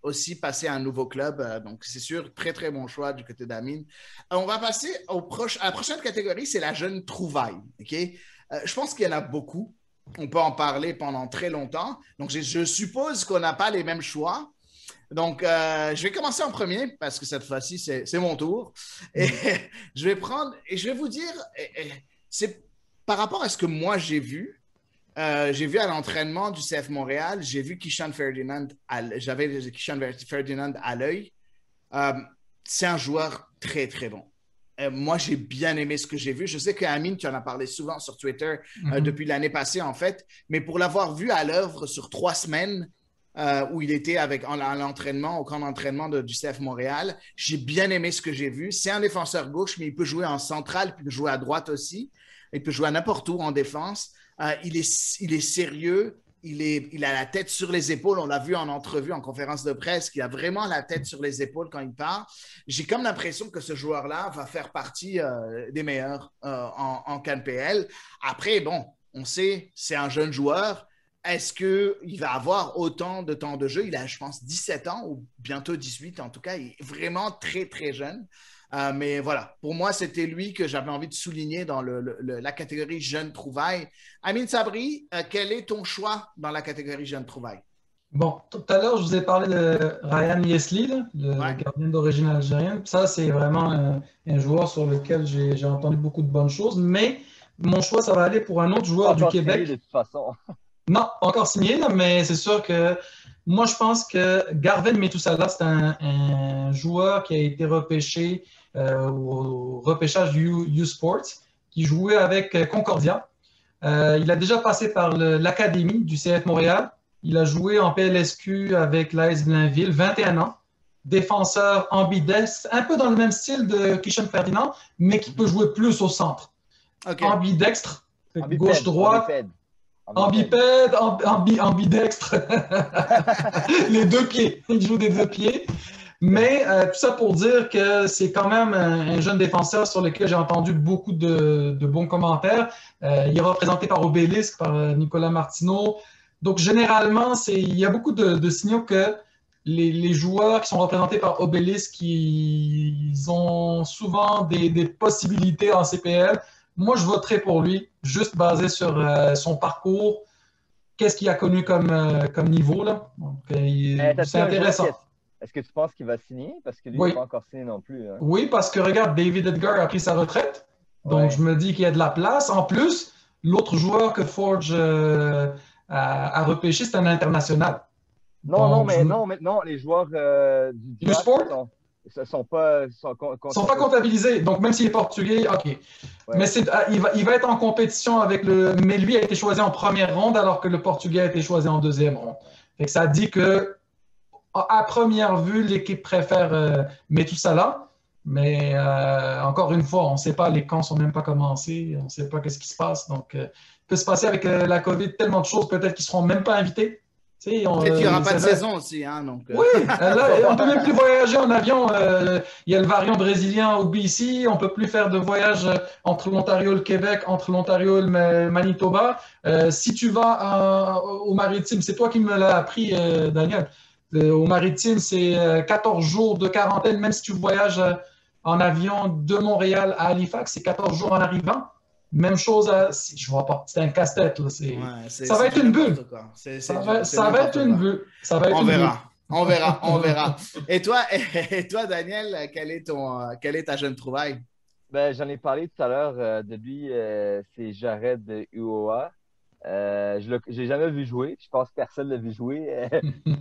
aussi passer à un nouveau club. Donc, c'est sûr, très, très bon choix du côté d'Amine. On va passer à la prochaine catégorie, c'est la jeune trouvaille. Okay? Je pense qu'il y en a beaucoup. On peut en parler pendant très longtemps. Donc, je suppose qu'on n'a pas les mêmes choix. Donc, je vais commencer en premier parce que cette fois-ci, c'est mon tour. Et je vais vous dire, c'est par rapport à ce que moi j'ai vu à l'entraînement du CF Montréal, j'ai vu Kishan Ferdinand, j'avais Kishan Ferdinand à l'œil. C'est un joueur très, très bon. Moi, j'ai bien aimé ce que j'ai vu. Je sais qu'Amine, tu en as parlé souvent sur Twitter depuis l'année passée, en fait. Mais pour l'avoir vu à l'œuvre sur 3 semaines, où il était à l'entraînement, au camp d'entraînement du CF Montréal. J'ai bien aimé ce que j'ai vu. C'est un défenseur gauche, mais il peut jouer en centrale, puis il peut jouer à droite aussi. Il peut jouer à n'importe où en défense. Il est sérieux. Il a la tête sur les épaules. On l'a vu en entrevue, en conférence de presse, qu'il a vraiment la tête sur les épaules quand il parle. J'ai comme l'impression que ce joueur-là va faire partie des meilleurs en CanPL. Après, bon, on sait, c'est un jeune joueur. Est-ce qu'il va avoir autant de temps de jeu? Il a, je pense, 17 ans ou bientôt 18. En tout cas, il est vraiment très, très jeune. Mais voilà, pour moi, c'était lui que j'avais envie de souligner dans la catégorie jeune trouvaille. Amine Sabri, quel est ton choix dans la catégorie jeune trouvaille? Bon, tout à l'heure, je vous ai parlé de Ryan Yesli, le gardien d'origine algérienne. Ça, c'est vraiment un joueur sur lequel j'ai entendu beaucoup de bonnes choses. Mais mon choix, ça va aller pour un autre joueur du Québec. De toute façon. Non, pas encore signé, là, mais c'est sûr que moi, je pense que Garven Metusala, c'est un joueur qui a été repêché au repêchage du U-Sports, qui jouait avec Concordia. Il a déjà passé par l'académie du CF Montréal. Il a joué en PLSQ avec l'AS Blainville, 21 ans. Défenseur ambidextre, un peu dans le même style de Kishan Ferdinand, mais qui peut jouer plus au centre. Okay. Ambidextre, gauche-droite. Ambidextre. Les 2 pieds. Il joue des 2 pieds. Mais tout ça pour dire que c'est quand même un jeune défenseur sur lequel j'ai entendu beaucoup de bons commentaires. Il est représenté par Obélisque, par Nicolas Martineau. Donc, généralement, il y a beaucoup de signaux que les joueurs qui sont représentés par Obélisque, ils ont souvent des possibilités en CPL. Moi, je voterai pour lui, juste basé sur son parcours. Qu'est-ce qu'il a connu comme niveau, là? Donc, c'est intéressant. Est-ce que tu penses qu'il va signer? Parce que lui, il n'a pas encore signé non plus. Hein. Oui, parce que regarde, David Edgar a pris sa retraite. Donc, je me dis qu'il y a de la place. En plus, l'autre joueur que Forge a repêché, c'est un international. Non, les joueurs du U-Sport? Ils sont pas, sont pas comptabilisés. Donc, même s'il est portugais, OK. Ouais. Mais il va être en compétition avec le. Mais lui a été choisi en première ronde alors que le portugais a été choisi en deuxième ronde. Fait que ça dit que, à première vue, l'équipe préfère Methuselah. Mais encore une fois, on ne sait pas, les camps ne sont même pas commencés. On ne sait pas qu'est-ce qui se passe. Donc, il peut se passer avec la COVID tellement de choses, peut-être qu'ils ne seront même pas invités. Peut-être qu'il n'y aura pas de saison aussi. Hein, donc, Oui, là, on ne peut même plus voyager en avion. Il y a le variant brésilien au BC. On ne peut plus faire de voyage entre l'Ontario et le Québec, entre l'Ontario et le Manitoba. Si tu vas au Maritime, c'est toi qui me l'as appris, Daniel. Au Maritime, c'est 14 jours de quarantaine, même si tu voyages en avion de Montréal à Halifax, c'est 14 jours en arrivant. Même chose je vois pas, c'est un casse-tête. Là, ça va être une bulle. Ça va être une bulle. On verra. Et toi, Daniel, quelle est ta jeune trouvaille? Ben, j'en ai parlé tout à l'heure de lui, c'est Jared Uoa. Je l'ai jamais vu jouer. Je pense que personne ne l'a vu jouer.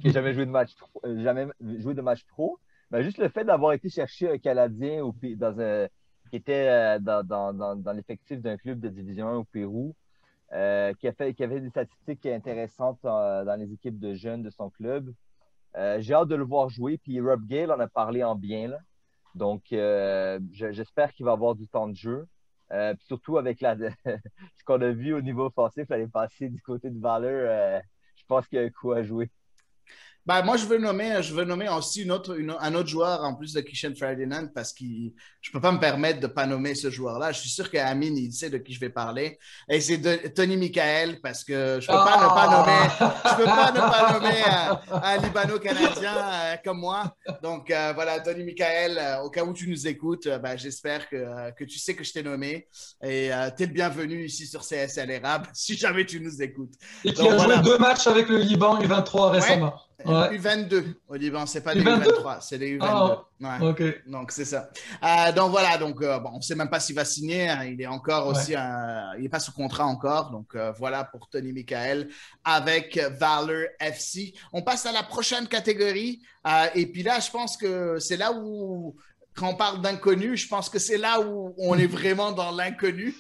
Qui n'a jamais joué de match pro. Ben, juste le fait d'avoir été chercher un Canadien qui était dans l'effectif d'un club de Division 1 au Pérou, qui avait des statistiques intéressantes dans les équipes de jeunes de son club. J'ai hâte de le voir jouer. Puis Rob Gale en a parlé en bien. Là. Donc, j'espère qu'il va avoir du temps de jeu. Surtout avec ce qu'on a vu au niveau offensif l'année passée du côté de Valor, je pense qu'il y a un coup à jouer. Ben, moi, je veux nommer aussi un autre joueur en plus de Kishan Ferdinand parce que je ne peux pas me permettre de ne pas nommer ce joueur-là. Je suis sûr qu'Amine, il sait de qui je vais parler. Et c'est de Tony Michael parce que je ne peux pas ne pas nommer un Libano-Canadien comme moi. Donc, voilà, Tony Michael, au cas où tu nous écoutes, j'espère que tu sais que je t'ai nommé. Et tu es le bienvenu ici sur CSL Érable si jamais tu nous écoutes. Et qui a joué 2 matchs avec le Liban U23 récemment. Ouais. U22 au Liban, c'est pas des U23, c'est des U22. Ouais. Okay. Donc, c'est ça. Donc, voilà. Donc, on ne sait même pas s'il va signer. Hein. Il est encore aussi. Il n'est pas sous contrat encore. Donc, voilà pour Tony Michael avec Valor FC. On passe à la prochaine catégorie. Et puis là, je pense que c'est là où. Quand on parle d'inconnu, je pense que c'est là où on est vraiment dans l'inconnu.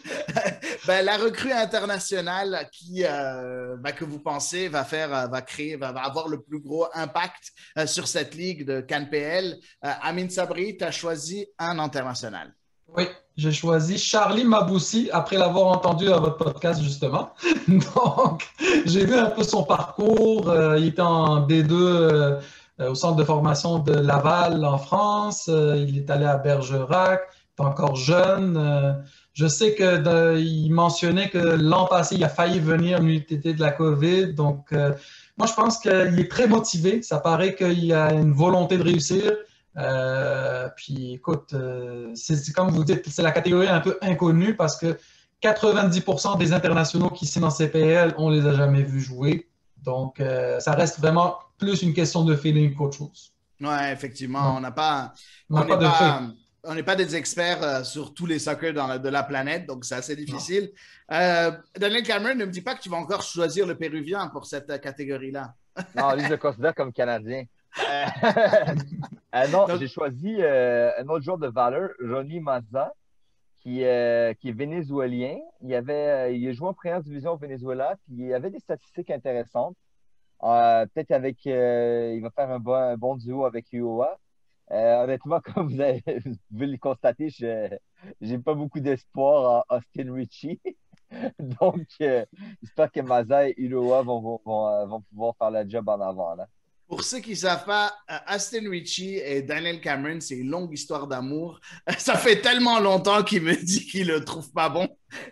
La recrue internationale que vous pensez va avoir le plus gros impact sur cette ligue de CanPL. Amine Sabri, tu as choisi un international. Oui, j'ai choisi Charlie Maboussi après l'avoir entendu à votre podcast, justement. Donc, j'ai vu un peu son parcours. Il était en D2 au centre de formation de Laval en France. Il est allé à Bergerac. Il est encore jeune. Je sais qu'il mentionnait que l'an passé, il a failli venir en UTT de la COVID. Donc, moi, je pense qu'il est très motivé. Ça paraît qu'il a une volonté de réussir. Puis, écoute, c'est comme vous dites, c'est la catégorie un peu inconnue parce que 90% des internationaux qui signent en CPL, on ne les a jamais vus jouer. Donc, ça reste vraiment plus une question de feeling qu'autre chose. Oui, effectivement. On n'est pas des experts sur tous les soccer de la planète, donc c'est assez difficile. Daniel Cameron, ne me dis pas que tu vas encore choisir le Péruvien pour cette catégorie-là. Non, lui, je le considère comme Canadien. Non, j'ai choisi un autre joueur de valeur, Ronnie Mazza, qui est vénézuélien. Il a joué en première division au Venezuela, puis il avait des statistiques intéressantes. Peut-être il va faire un bon duo avec UOA. Honnêtement, comme vous pouvez le constater, j'ai pas beaucoup d'espoir en Austin Ritchie. Donc, j'espère que Mazza et UOA vont pouvoir faire le job en avant. Là. Pour ceux qui ne savent pas, Austin Ritchie et Daniel Cameron, c'est une longue histoire d'amour. Ça fait tellement longtemps qu'il me dit qu'il ne le trouve pas bon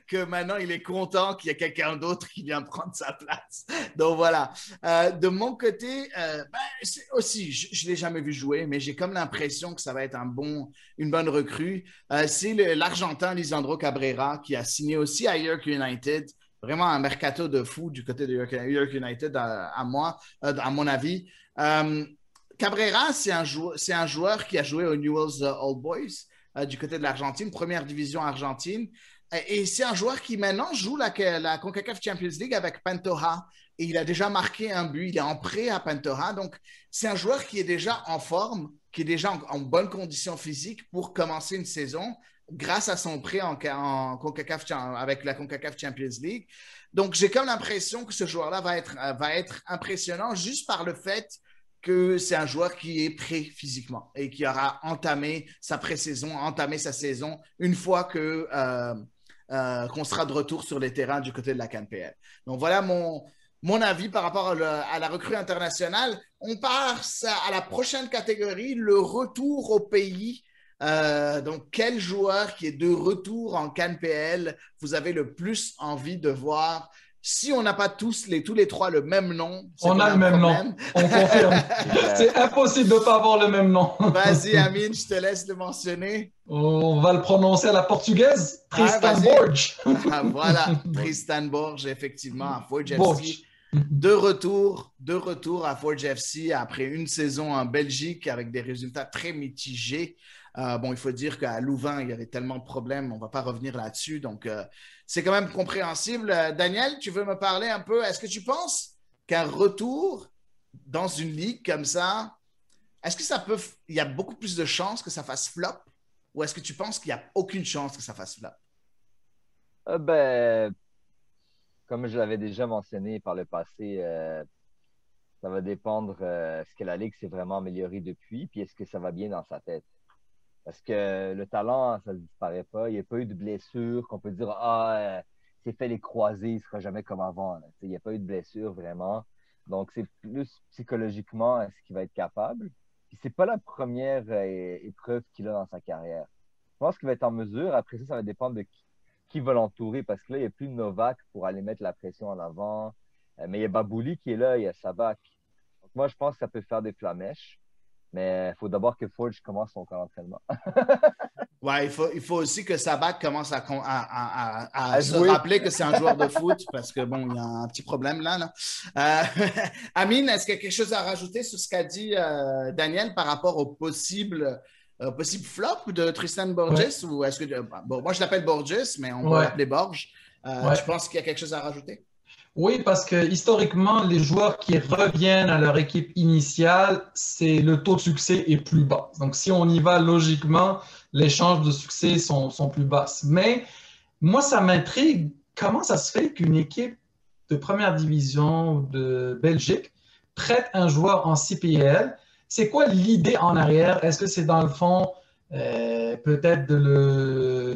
que maintenant, il est content qu'il y ait quelqu'un d'autre qui vient prendre sa place. Donc, voilà. De mon côté, aussi, je ne l'ai jamais vu jouer, mais j'ai comme l'impression que ça va être une bonne recrue. C'est l'Argentin Lisandro Cabrera qui a signé aussi à York United. Vraiment un mercato de fou du côté de York United, à mon avis. Cabrera, c'est un joueur qui a joué aux Newell's Old Boys du côté de l'Argentine, première division argentine. Et c'est un joueur qui maintenant joue la CONCACAF Champions League avec Pantoja. Et il a déjà marqué un but. Il est en prêt à Pantoja. Donc, c'est un joueur qui est déjà en forme. qui est déjà en bonne condition physique pour commencer une saison grâce à son prêt en CONCACAF, avec la CONCACAF Champions League. Donc, j'ai comme l'impression que ce joueur-là va être impressionnant juste par le fait que c'est un joueur qui est prêt physiquement et qui aura entamé sa pré-saison, entamé sa saison une fois qu'on sera de retour sur les terrains du côté de la CANPL. Donc, voilà mon avis par rapport à la recrue internationale. On passe à la prochaine catégorie, le retour au pays. Donc, quel joueur qui est de retour en CANPL vous avez le plus envie de voir? Si on n'a pas tous les trois le même nom, on a le même nom. On confirme. C'est impossible de ne pas avoir le même nom. Vas-y, Amine, je te laisse le mentionner. On va le prononcer à la portugaise. Tristan Borges. Voilà, Tristan Borges, effectivement, à Forge FC. De retour à Forge FC après une saison en Belgique avec des résultats très mitigés. Il faut dire qu'à Louvain, il y avait tellement de problèmes, on ne va pas revenir là-dessus. Donc, c'est quand même compréhensible. Daniel, tu veux me parler un peu? Est-ce que tu penses qu'un retour dans une ligue comme ça, est-ce que il y a beaucoup plus de chances que ça fasse flop? Ou est-ce que tu penses qu'il n'y a aucune chance que ça fasse flop? Comme je l'avais déjà mentionné par le passé, ça va dépendre ce que la Ligue s'est vraiment améliorée depuis, puis est-ce que ça va bien dans sa tête. Parce que le talent, ça ne disparaît pas. Il n'y a pas eu de blessure qu'on peut dire c'est fait les croisés, il ne sera jamais comme avant. Il n'y a pas eu de blessure vraiment. Donc, c'est plus psychologiquement ce qu'il va être capable. Puis, ce n'est pas la première épreuve qu'il a dans sa carrière. Je pense qu'il va être en mesure. Après ça, ça va dépendre de qui va l'entourer. Parce que là, il n'y a plus de Novak pour aller mettre la pression en avant. Mais il y a Babouli qui est là, il y a Sabak. Donc, moi, je pense que ça peut faire des flamèches. Mais il faut d'abord que Forge commence son camp d'entraînement. Ouais, il faut aussi que Sabak commence à se rappeler que c'est un joueur de foot parce que, il y a un petit problème là. Amine, est-ce qu'il y a quelque chose à rajouter sur ce qu'a dit Daniel par rapport au possible flop de Tristan Borges? Ou est-ce que, moi, je l'appelle Borges, mais on va l'appeler Borges. Je pense qu'il y a quelque chose à rajouter. Oui, parce que historiquement, les joueurs qui reviennent à leur équipe initiale, le taux de succès est plus bas. Donc, si on y va logiquement, les chances de succès sont plus basses. Mais moi, ça m'intrigue. Comment ça se fait qu'une équipe de première division de Belgique prête un joueur en CPL? C'est quoi l'idée en arrière? Est-ce que c'est dans le fond peut-être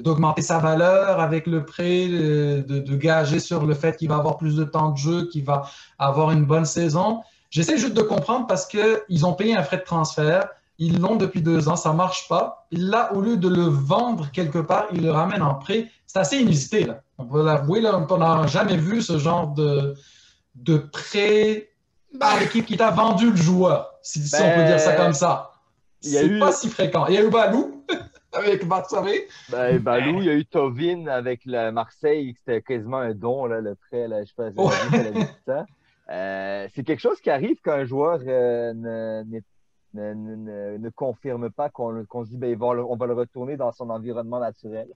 d'augmenter sa valeur avec le prêt, de gager sur le fait qu'il va avoir plus de temps de jeu, qu'il va avoir une bonne saison? J'essaie juste de comprendre parce qu'ils ont payé un frais de transfert, ils l'ont depuis 2 ans, ça ne marche pas. Et là, au lieu de le vendre quelque part, ils le ramènent en prêt. C'est assez inusité, là. On va l'avouer, là, on n'a jamais vu ce genre de prêt à l'équipe qui t'a vendu le joueur, si on peut dire ça comme ça. C'est pas si fréquent. Il y a eu Balou avec Varsovie. Balou, il y a eu Tovin avec Marseille, c'était quasiment un don, là, le prêt. Là, je sais pas si c'est quelque chose qui arrive quand un joueur ne confirme pas qu'on se dit on va le retourner dans son environnement naturel.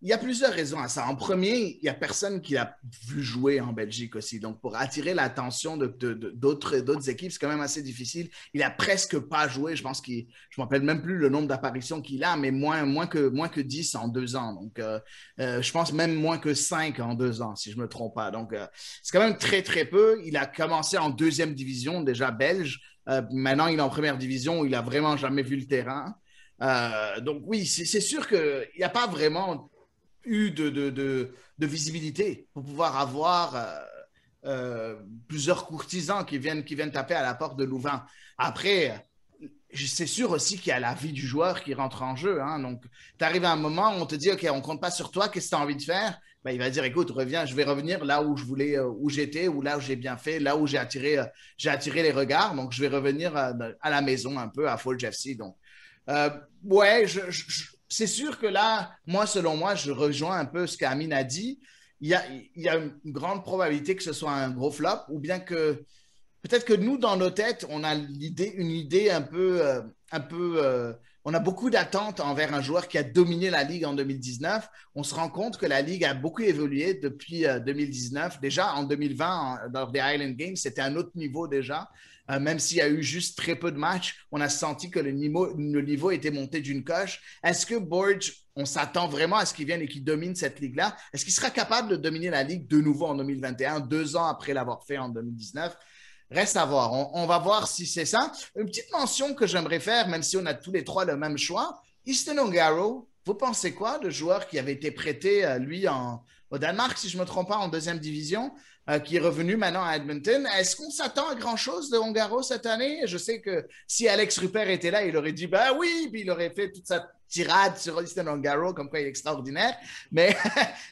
Il y a plusieurs raisons à ça. En premier, il n'y a personne qui l'a vu jouer en Belgique aussi. Donc, pour attirer l'attention d'autres équipes, c'est quand même assez difficile. Il n'a presque pas joué. Je pense je ne me rappelle même plus le nombre d'apparitions qu'il a, mais moins que 10 en 2 ans. Donc, je pense même moins que 5 en 2 ans, si je ne me trompe pas. Donc, c'est quand même très, très peu. Il a commencé en 2e division, déjà belge. Maintenant, il est en 1re division où il n'a vraiment jamais vu le terrain. Donc, oui, c'est sûr qu'il n'y a pas vraiment eu de visibilité pour pouvoir avoir plusieurs courtisans qui viennent taper à la porte de Louvain. Après, c'est sûr aussi qu'il y a la vie du joueur qui rentre en jeu. Hein. Donc, tu arrives à un moment où on te dit, OK, on ne compte pas sur toi, qu'est-ce que tu as envie de faire? Il va dire, écoute, reviens, je vais revenir là où je voulais, où j'étais, ou là où j'ai bien fait, là où j'ai attiré les regards. Donc, je vais revenir à la maison un peu, à Forge FC. Donc, c'est sûr que là, selon moi, je rejoins un peu ce qu'Amine a dit. Il y a une grande probabilité que ce soit un gros flop, ou bien que peut-être que nous, dans nos têtes, on a une idée un peu on a beaucoup d'attentes envers un joueur qui a dominé la Ligue en 2019. On se rend compte que la Ligue a beaucoup évolué depuis 2019. Déjà, en 2020, lors des Highland Games, c'était un autre niveau déjà. Même s'il y a eu juste très peu de matchs, on a senti que le niveau était monté d'une coche. Est-ce que Borge, on s'attend vraiment à ce qu'il vienne et qu'il domine cette ligue-là? Est-ce qu'il sera capable de dominer la ligue de nouveau en 2021, 2 ans après l'avoir fait en 2019? Reste à voir. On va voir si c'est ça. Une petite mention que j'aimerais faire, même si on a tous les trois le même choix. Easton Ongaro, vous pensez quoi de joueur qui avait été prêté, lui, au Danemark, si je ne me trompe pas, en deuxième division, qui est revenu maintenant à Edmonton? Est-ce qu'on s'attend à grand-chose de Ongaro cette année? Je sais que si Alex Rupert était là, il aurait dit « Ben oui », puis il aurait fait toute sa tirade sur Easton Ongaro, comme quoi il est extraordinaire. Mais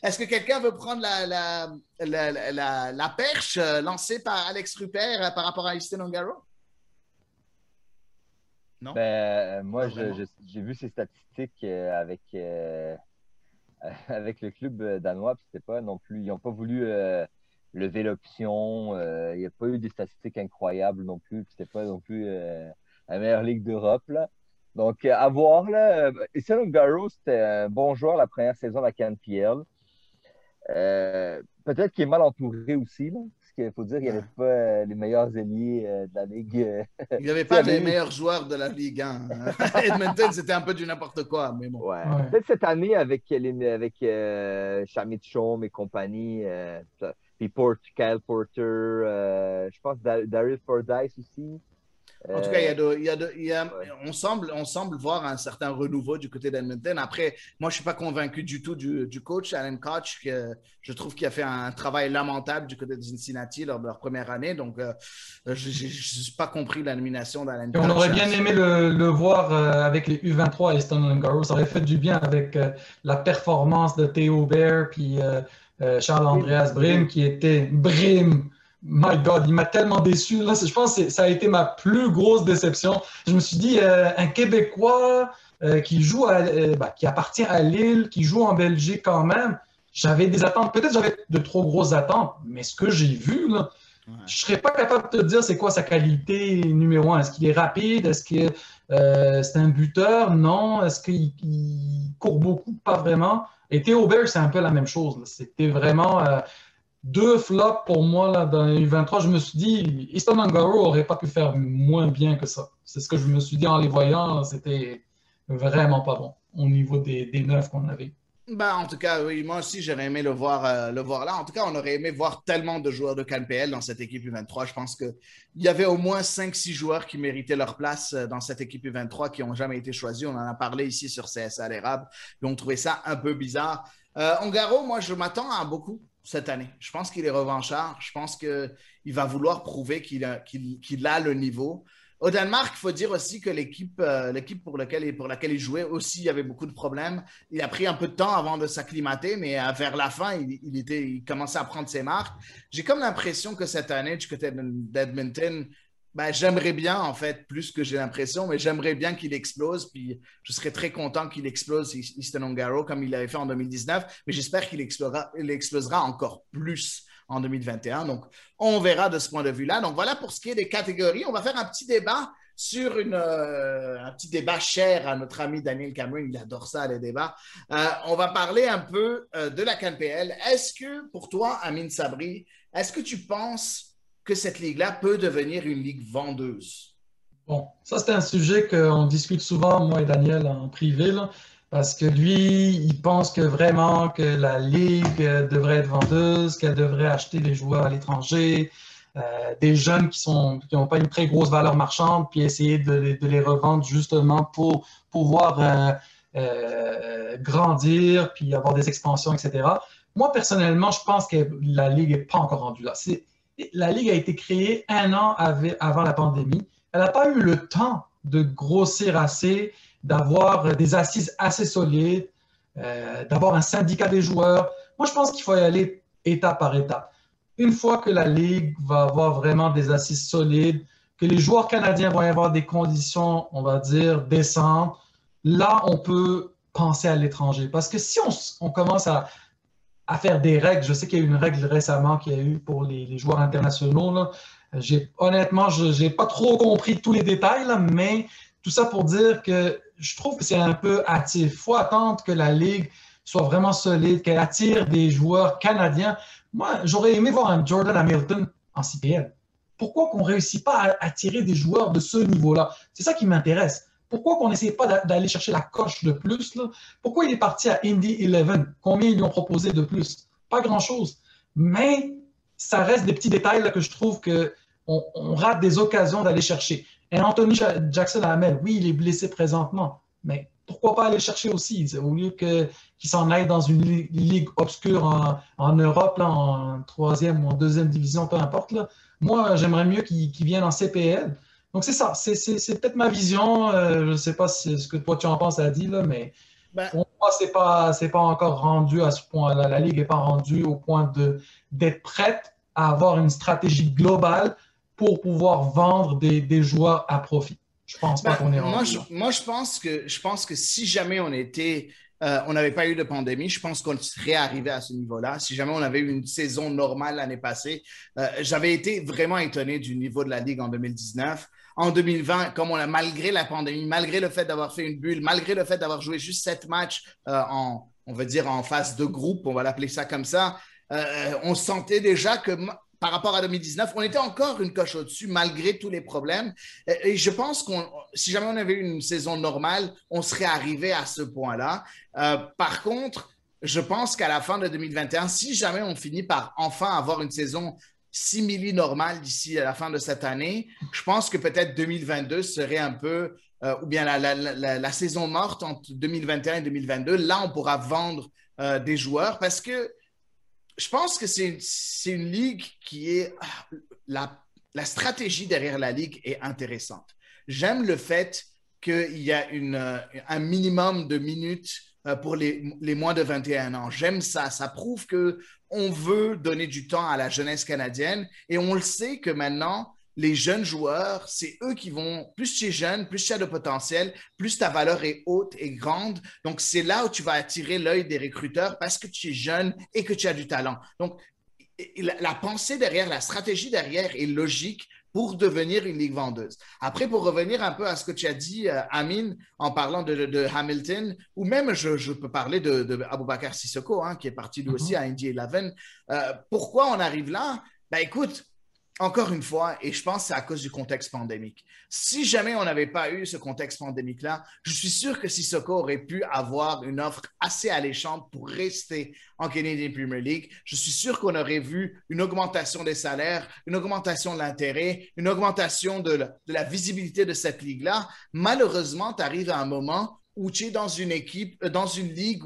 est-ce que quelqu'un veut prendre la perche lancée par Alex Rupert par rapport à Easton Ongaro? Non? Ben, moi, Pas vraiment. j'ai vu ses statistiques avec le club danois, puis c'était pas non plus. Ils n'ont pas voulu lever l'option. Il n'y a pas eu des statistiques incroyables non plus, puis c'était pas non plus la meilleure ligue d'Europe, là. Donc, à voir, là. Easton Ongaro, c'était un bon joueur la première saison de la CanPL. Peut-être qu'il est mal entouré aussi, là, parce qu'il faut dire qu'il n'y avait pas les meilleurs ailiers de la ligue. Il n'y avait Tu sais, pas les meilleurs joueurs de la Ligue 1. Edmonton, c'était un peu du n'importe quoi, mais bon. Ouais. Ouais. Peut-être cette année avec Shamit Chaume et compagnie, puis Kyle Porter, je pense Daryl Fordyce aussi. En tout cas, Ouais. on semble voir un certain renouveau du côté d'Edmonton. Après, moi, je ne suis pas convaincu du tout du coach, Alan Koch, que je trouve qu'il a fait un travail lamentable du côté de Cincinnati lors de leur première année. Donc, je n'ai pas compris la nomination d'Alan Et Koch. on aurait bien aimé le voir avec les U23 et Easton Ongaro. Ça aurait fait du bien avec la performance de Theo Bair puis Charles-Andreas Brim qui était Brim. My God, il m'a tellement déçu. Là, je pense que ça a été ma plus grosse déception. Je me suis dit, un Québécois qui appartient à Lille, qui joue en Belgique quand même, j'avais des attentes. Peut-être j'avais de trop grosses attentes, mais ce que j'ai vu, là, je ne serais pas capable de te dire c'est quoi sa qualité numéro un. Est-ce qu'il est rapide? Est-ce que c'est un buteur? Non. Est-ce qu'il court beaucoup? Pas vraiment. Et Theo Bair, c'est un peu la même chose. C'était vraiment 2 flops pour moi là, dans les U23. Je me suis dit, Easton Ongaro n'aurait pas pu faire moins bien que ça. C'est ce que je me suis dit en les voyant. C'était vraiment pas bon au niveau des 9 qu'on avait. Ben, en tout cas, oui, moi aussi, j'aurais aimé le voir là. En tout cas, on aurait aimé voir tellement de joueurs de CanPL dans cette équipe U23. Je pense qu'il y avait au moins 5-6 joueurs qui méritaient leur place dans cette équipe U23 qui n'ont jamais été choisis. On en a parlé ici sur CSA l'érable. Et on trouvait ça un peu bizarre. Ongaro, moi, je m'attends à beaucoup cette année. Je pense qu'il est revanchard. Je pense qu'il va vouloir prouver qu'il a le niveau. Au Danemark, il faut dire aussi que l'équipe pour laquelle il jouait aussi, il y avait beaucoup de problèmes. Il a pris un peu de temps avant de s'acclimater, mais vers la fin, il commençait à prendre ses marques. J'ai comme l'impression que cette année, du côté d'Edmonton, ben, j'aimerais bien, en fait, plus que j'ai l'impression, mais j'aimerais bien qu'il explose. Puis je serais très content qu'il explose Easton Ongaro comme il l'avait fait en 2019. Mais j'espère qu'il explosera encore plus en 2021. Donc, on verra de ce point de vue-là. Donc, voilà pour ce qui est des catégories. On va faire un petit débat sur un petit débat cher à notre ami Daniel Cameron. Il adore ça, les débats. On va parler un peu de la CanPL. Est-ce que, pour toi, Amine Sabri, est-ce que tu penses que cette ligue-là peut devenir une ligue vendeuse? Bon, ça, c'est un sujet qu'on discute souvent, moi et Daniel, en privé, là, parce que lui, il pense que vraiment que la ligue devrait être vendeuse, qu'elle devrait acheter des joueurs à l'étranger, des jeunes qui n'ont pas une très grosse valeur marchande, puis essayer de les revendre justement pour pouvoir grandir, puis avoir des expansions, etc. Moi, personnellement, je pense que la ligue n'est pas encore rendue là. La ligue a été créée 1 an avant la pandémie. Elle n'a pas eu le temps de grossir assez, d'avoir des assises assez solides, d'avoir un syndicat des joueurs. Moi, je pense qu'il faut y aller étape par étape. Une fois que la ligue va avoir vraiment des assises solides, que les joueurs canadiens vont avoir des conditions, on va dire, décentes, là, on peut penser à l'étranger. Parce que si on commence à faire des règles. Je sais qu'il y a eu une règle récemment qu'il y a eu pour les joueurs internationaux. Là. Honnêtement, je n'ai pas trop compris tous les détails, là, mais tout ça pour dire que je trouve que c'est un peu hâtif. Il faut attendre que la Ligue soit vraiment solide, qu'elle attire des joueurs canadiens. Moi, j'aurais aimé voir un Jordan Hamilton en CPL. Pourquoi qu'on ne réussit pas à attirer des joueurs de ce niveau-là? C'est ça qui m'intéresse. Pourquoi qu'on n'essaie pas d'aller chercher la coche de plus, là? Pourquoi il est parti à Indy 11? Combien ils lui ont proposé de plus? Pas grand-chose. Mais ça reste des petits détails là, que je trouve qu'on rate des occasions d'aller chercher. Et Anthony Jackson-Hamel, oui, il est blessé présentement, mais pourquoi pas aller chercher aussi, au lieu qu'il s'en aille dans une ligue obscure en Europe, là, en troisième ou en deuxième division, peu importe. Là. Moi, j'aimerais mieux qu'il vienne en CPL. Donc, c'est ça. C'est peut-être ma vision. Je ne sais pas ce que toi, tu en penses, Adi, là, mais Ben, pour moi, c'est pas encore rendu à ce point-là. La Ligue n'est pas rendue au point d'être prête à avoir une stratégie globale pour pouvoir vendre des joueurs à profit. Je pense pas qu'on est rendu. Moi, je pense que si jamais on n'avait pas eu de pandémie, je pense qu'on serait arrivé à ce niveau-là. Si jamais on avait eu une saison normale l'année passée, j'avais été vraiment étonné du niveau de la Ligue en 2019. En 2020, comme malgré la pandémie, malgré le fait d'avoir fait une bulle, malgré le fait d'avoir joué juste 7 matchs on va dire en phase de groupe, on va l'appeler ça comme ça, on sentait déjà que par rapport à 2019, on était encore une coche au-dessus malgré tous les problèmes. Et je pense que si jamais on avait eu une saison normale, on serait arrivé à ce point-là. Par contre, je pense qu'à la fin de 2021, si jamais on finit par enfin avoir une saison simili normale d'ici à la fin de cette année, je pense que peut-être 2022 serait un peu, ou bien la saison morte entre 2021 et 2022. Là, on pourra vendre des joueurs parce que je pense que c'est une ligue qui est... La stratégie derrière la ligue est intéressante. J'aime le fait qu'il y a un minimum de minutes pour les moins de 21 ans. J'aime ça. Ça prouve qu'on veut donner du temps à la jeunesse canadienne et on le sait que maintenant, les jeunes joueurs, c'est eux qui vont, plus tu es jeune, plus tu as de potentiel, plus ta valeur est haute et grande. Donc, c'est là où tu vas attirer l'œil des recruteurs parce que tu es jeune et que tu as du talent. Donc, la pensée derrière, la stratégie derrière est logique pour devenir une ligue vendeuse. Après, pour revenir un peu à ce que tu as dit, Amin, en parlant de Hamilton, ou même je peux parler de Aboubakar Sissoko, hein, qui est parti lui aussi à Indy 11. Pourquoi on arrive là? Ben écoute, encore une fois, et je pense que c'est à cause du contexte pandémique. Si jamais on n'avait pas eu ce contexte pandémique-là, je suis sûr que Sissoko aurait pu avoir une offre assez alléchante pour rester en Canadian Premier League. Je suis sûr qu'on aurait vu une augmentation des salaires, une augmentation de l'intérêt, une augmentation de la visibilité de cette ligue-là. Malheureusement, tu arrives à un moment où tu es dans une équipe, dans une ligue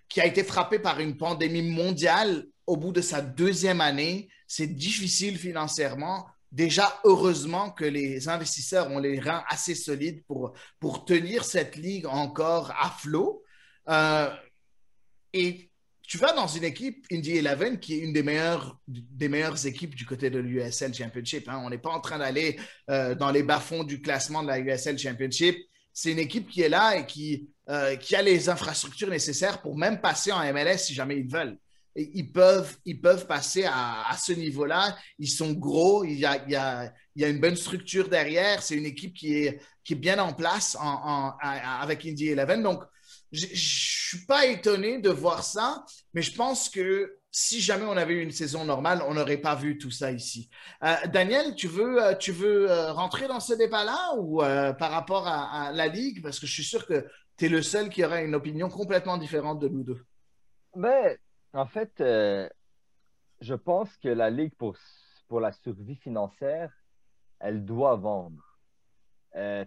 qui a été frappée par une pandémie mondiale au bout de sa deuxième année. C'est difficile financièrement. Déjà, heureusement que les investisseurs ont les reins assez solides pour tenir cette ligue encore à flot. Et tu vas dans une équipe, Indy 11, qui est une des meilleures équipes du côté de l'USL Championship. Hein. On n'est pas en train d'aller dans les bas-fonds du classement de la USL Championship. C'est une équipe qui est là et qui a les infrastructures nécessaires pour même passer en MLS si jamais ils veulent. Et ils peuvent passer à ce niveau-là. Ils sont gros, il y a une bonne structure derrière. C'est une équipe qui est bien en place avec Indy 11. Donc, je ne suis pas étonné de voir ça, mais je pense que si jamais on avait eu une saison normale, on n'aurait pas vu tout ça ici. Daniel, tu veux rentrer dans ce débat-là ou par rapport à la Ligue? Parce que je suis sûr que tu es le seul qui aura une opinion complètement différente de nous deux. Ben, en fait, je pense que la Ligue, pour la survie financière, elle doit vendre.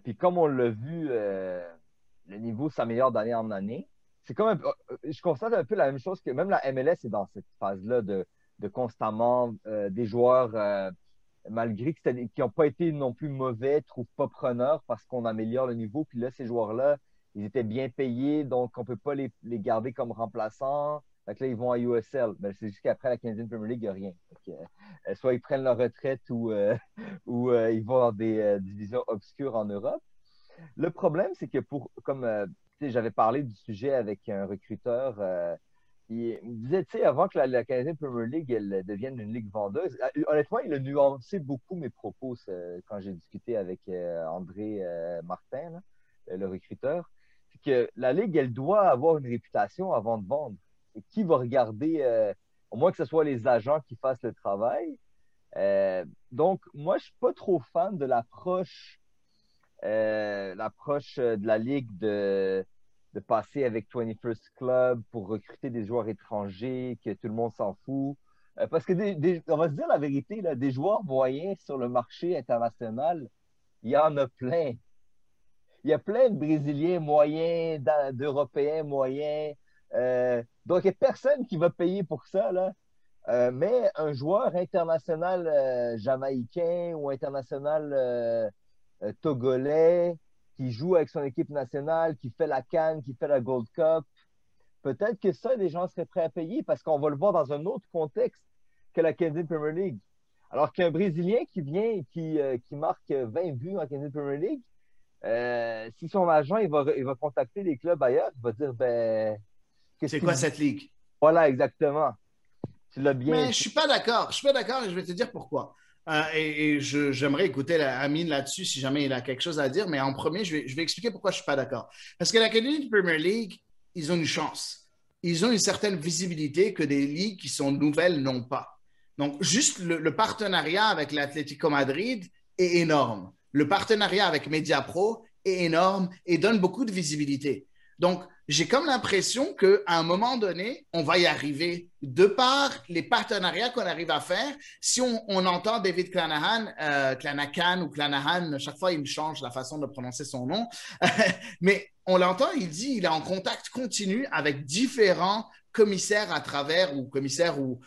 Puis comme on l'a vu, le niveau s'améliore d'année en année. C'est comme je constate un peu la même chose que même la MLS est dans cette phase-là de constamment des joueurs, malgré qu'ils n'ont pas été non plus mauvais, trouvent pas preneurs parce qu'on améliore le niveau. Puis là, ces joueurs-là, ils étaient bien payés, donc on ne peut pas les garder comme remplaçants. Fait que là, ils vont à USL. Ben, c'est juste qu'après la Canadian Premier League, il n'y a rien. Soit ils prennent leur retraite ou ils vont dans des divisions obscures en Europe. Le problème, c'est que comme j'avais parlé du sujet avec un recruteur, il me disait, avant que la Canadian Premier League elle devienne une ligue vendeuse, honnêtement, il a nuancé beaucoup mes propos quand j'ai discuté avec André Martin. Là. le recruteur, c'est que la Ligue, elle doit avoir une réputation avant de vendre. Et qui va regarder, au moins que ce soit les agents qui fassent le travail. Donc, moi, je ne suis pas trop fan de l'approche de la Ligue de passer avec 21st Club pour recruter des joueurs étrangers, que tout le monde s'en fout. Parce que, on va se dire la vérité, là, des joueurs moyens sur le marché international, il y en a plein. Il y a plein de Brésiliens moyens, d'Européens moyens. Donc, il n'y a personne qui va payer pour ça, là. Mais un joueur international jamaïcain ou international togolais qui joue avec son équipe nationale, qui fait la CAN, qui fait la Gold Cup, peut-être que ça, les gens seraient prêts à payer parce qu'on va le voir dans un autre contexte que la Canadian Premier League. Alors qu'un Brésilien qui vient qui marque 20 buts en Canadian Premier League, si son agent il va contacter les clubs ailleurs, il va dire c'est quoi cette ligue? Voilà, exactement. Tu l'as bien. Mais je ne suis pas d'accord. Je suis pas d'accord et je vais te dire pourquoi. J'aimerais écouter Amine là-dessus si jamais il a quelque chose à dire, mais en premier, je vais expliquer pourquoi je ne suis pas d'accord. Parce que la Canadian Premier League, ils ont une chance. Ils ont une certaine visibilité que des ligues qui sont nouvelles n'ont pas. Donc, juste le partenariat avec l'Atlético Madrid est énorme. Le partenariat avec Mediapro est énorme et donne beaucoup de visibilité. Donc, j'ai comme l'impression qu'à un moment donné, on va y arriver de par les partenariats qu'on arrive à faire. Si on entend David Clanahan ou Clanahan, chaque fois il me change la façon de prononcer son nom, mais on l'entend, il dit il est en contact continu avec différents commissaires à travers, ou commissaires ou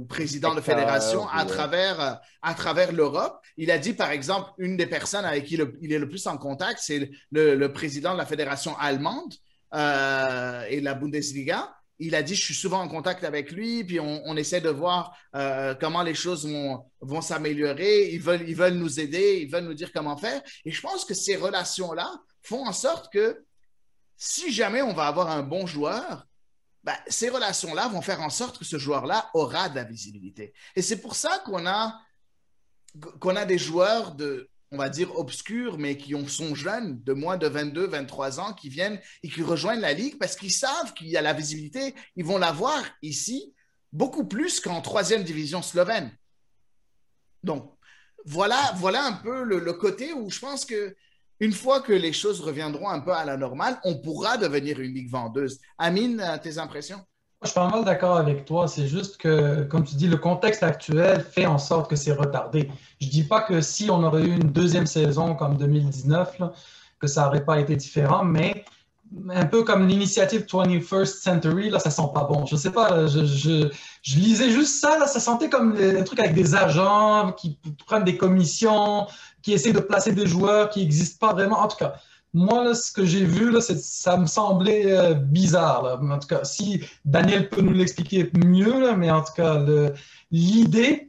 président de fédération à travers l'Europe. Il a dit, par exemple, une des personnes avec qui il est le plus en contact, c'est le président de la fédération allemande et la Bundesliga. Il a dit, je suis souvent en contact avec lui, puis on essaie de voir comment les choses vont s'améliorer. Ils veulent nous aider, ils veulent nous dire comment faire. Et je pense que ces relations-là font en sorte que si jamais on va avoir un bon joueur, ben, ces relations-là vont faire en sorte que ce joueur-là aura de la visibilité. Et c'est pour ça qu'on a des joueurs on va dire obscurs, mais qui sont jeunes, de moins de 22, 23 ans, qui viennent et qui rejoignent la Ligue parce qu'ils savent qu'il y a la visibilité. Ils vont l'avoir ici beaucoup plus qu'en 3e division slovène. Donc, voilà un peu le côté où je pense que une fois que les choses reviendront un peu à la normale, on pourra devenir une ligue vendeuse. Amine, tes impressions? Je suis pas mal d'accord avec toi. C'est juste que, comme tu dis, le contexte actuel fait en sorte que c'est retardé. Je dis pas que si on aurait eu une deuxième saison comme 2019, là, que ça n'aurait pas été différent, mais un peu comme l'initiative 21st Century, là, ça sent pas bon. Je sais pas, je lisais juste ça, là, ça sentait comme un truc avec des agents qui prennent des commissions, qui essaient de placer des joueurs qui n'existent pas vraiment. En tout cas, moi, là, ce que j'ai vu, là, ça me semblait bizarre. Là. En tout cas, si Daniel peut nous l'expliquer mieux, là, mais en tout cas, l'idée,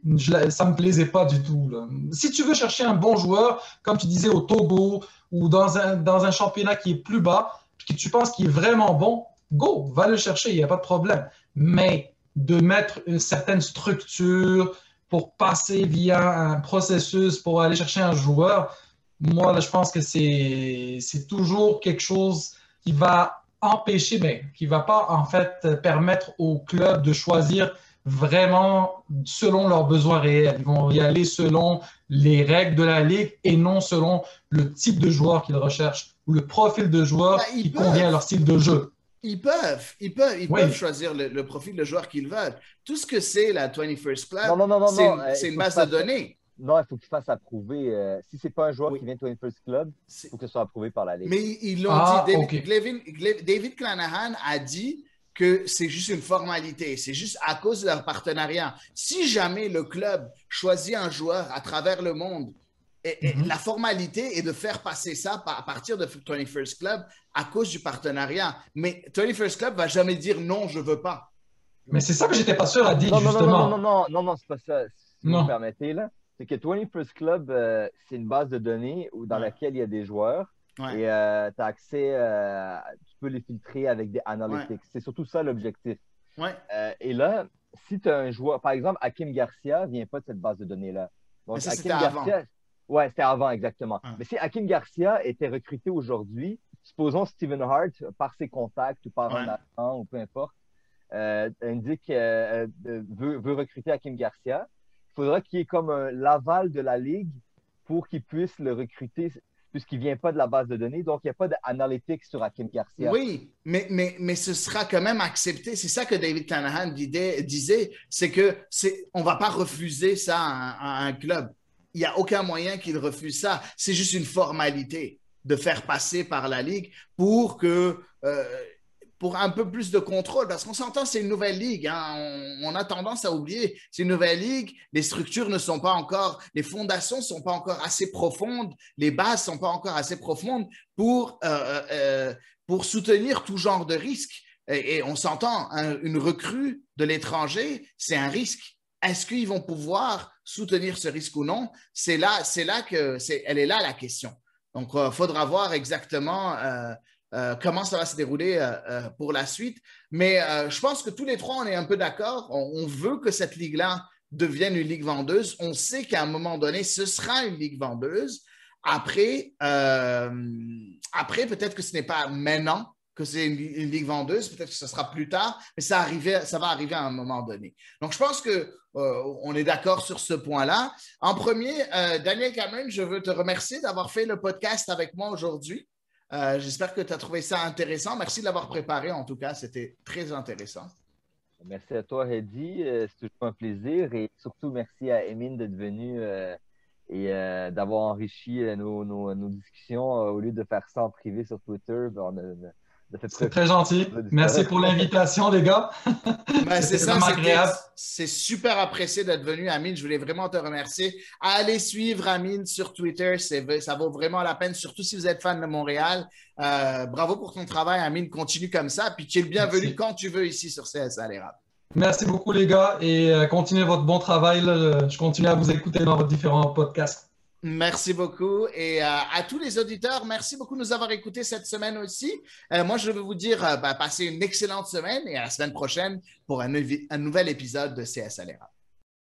ça ne me plaisait pas du tout. Là. Si tu veux chercher un bon joueur, comme tu disais au Togo ou dans un championnat qui est plus bas, que tu penses qu'il est vraiment bon, go, va le chercher, il n'y a pas de problème. Mais de mettre une certaine structure pour passer via un processus pour aller chercher un joueur, moi, là, je pense que c'est toujours quelque chose qui va empêcher, mais qui ne va pas, en fait, permettre aux clubs de choisir vraiment selon leurs besoins réels. Ils vont y aller selon les règles de la Ligue et non selon le type de joueur qu'ils recherchent ou le profil de joueur qui convient à leur style de jeu. Ils peuvent choisir le profil de joueur qu'ils veulent. Tout ce que c'est la 21st Club, c'est une base de données. Non, il faut qu'il fasse approuver. Si ce n'est pas un joueur qui vient de 21st Club, il faut que ce soit approuvé par la Ligue. Mais ils l'ont dit. David Clanahan a dit que c'est juste une formalité. C'est juste à cause de leur partenariat. Si jamais le club choisit un joueur à travers le monde, la formalité est de faire passer ça à partir de 21st Club à cause du partenariat. Mais 21st Club ne va jamais dire non, je ne veux pas. Mais c'est ça que j'étais pas sûr à dire, justement. Non, c'est pas ça. Si vous me permettez, là. C'est que 21st Club, c'est une base de données dans laquelle il y a des joueurs et tu as accès, tu peux les filtrer avec des analytics. Ouais. C'est surtout ça l'objectif. Ouais. Et là, si tu as un joueur, par exemple, Hakim Garcia ne vient pas de cette base de données-là. Donc, mais ça, Hakim Garcia, Ouais, c'était avant, exactement. Ah. Mais si Hakim Garcia était recruté aujourd'hui, supposons Stephen Hart, par ses contacts ou par un Ouais. agent ou peu importe, indique veut recruter Hakim Garcia, il faudra qu'il y ait comme l'aval de la Ligue pour qu'il puisse le recruter, puisqu'il ne vient pas de la base de données. Donc, il n'y a pas d'analytics sur Hakim Garcia. Oui, mais ce sera quand même accepté. C'est ça que David Shanahan disait, c'est que on va pas refuser ça à un club. Il n'y a aucun moyen qu'il refuse ça. C'est juste une formalité de faire passer par la Ligue pour que pour un peu plus de contrôle, parce qu'on s'entend, c'est une nouvelle ligue. Hein. On a tendance à oublier, c'est une nouvelle ligue. Les structures ne sont pas encore, les fondations ne sont pas encore assez profondes, les bases ne sont pas encore assez profondes pour soutenir tout genre de risque. Et on s'entend, une recrue de l'étranger, c'est un risque. Est-ce qu'ils vont pouvoir soutenir ce risque ou non? Elle est là la question. Donc, il faudra voir exactement comment ça va se dérouler pour la suite. Mais je pense que tous les trois, on est un peu d'accord. On veut que cette ligue-là devienne une ligue vendeuse. On sait qu'à un moment donné, ce sera une ligue vendeuse. Après peut-être que ce n'est pas maintenant que c'est une ligue vendeuse, peut-être que ce sera plus tard, mais ça va arriver à un moment donné. Donc, je pense qu'on est d'accord sur ce point-là. En premier, Daniel Cameron, je veux te remercier d'avoir fait le podcast avec moi aujourd'hui. J'espère que tu as trouvé ça intéressant. Merci de l'avoir préparé, en tout cas. C'était très intéressant. Merci à toi, Hedy. C'est toujours un plaisir. Et surtout, merci à Emin d'être venu et d'avoir enrichi nos discussions au lieu de faire ça en privé sur Twitter. C'est très gentil. Merci pour l'invitation, les gars. Ben, c'est ça, vraiment agréable. c'est super apprécié d'être venu, Amine. Je voulais vraiment te remercier. Allez suivre Amine sur Twitter, ça vaut vraiment la peine, surtout si vous êtes fan de Montréal. Bravo pour ton travail, Amine. Continue comme ça. Puis tu es le bienvenu Merci. quand tu veux ici sur CSA l'érable. Merci beaucoup, les gars, et continuez votre bon travail. Là. Je continue à vous écouter dans vos différents podcasts. Merci beaucoup. Et à tous les auditeurs, merci beaucoup de nous avoir écoutés cette semaine aussi. Moi, je veux vous dire, passez une excellente semaine et à la semaine prochaine pour un nouvel épisode de CSA l'érable.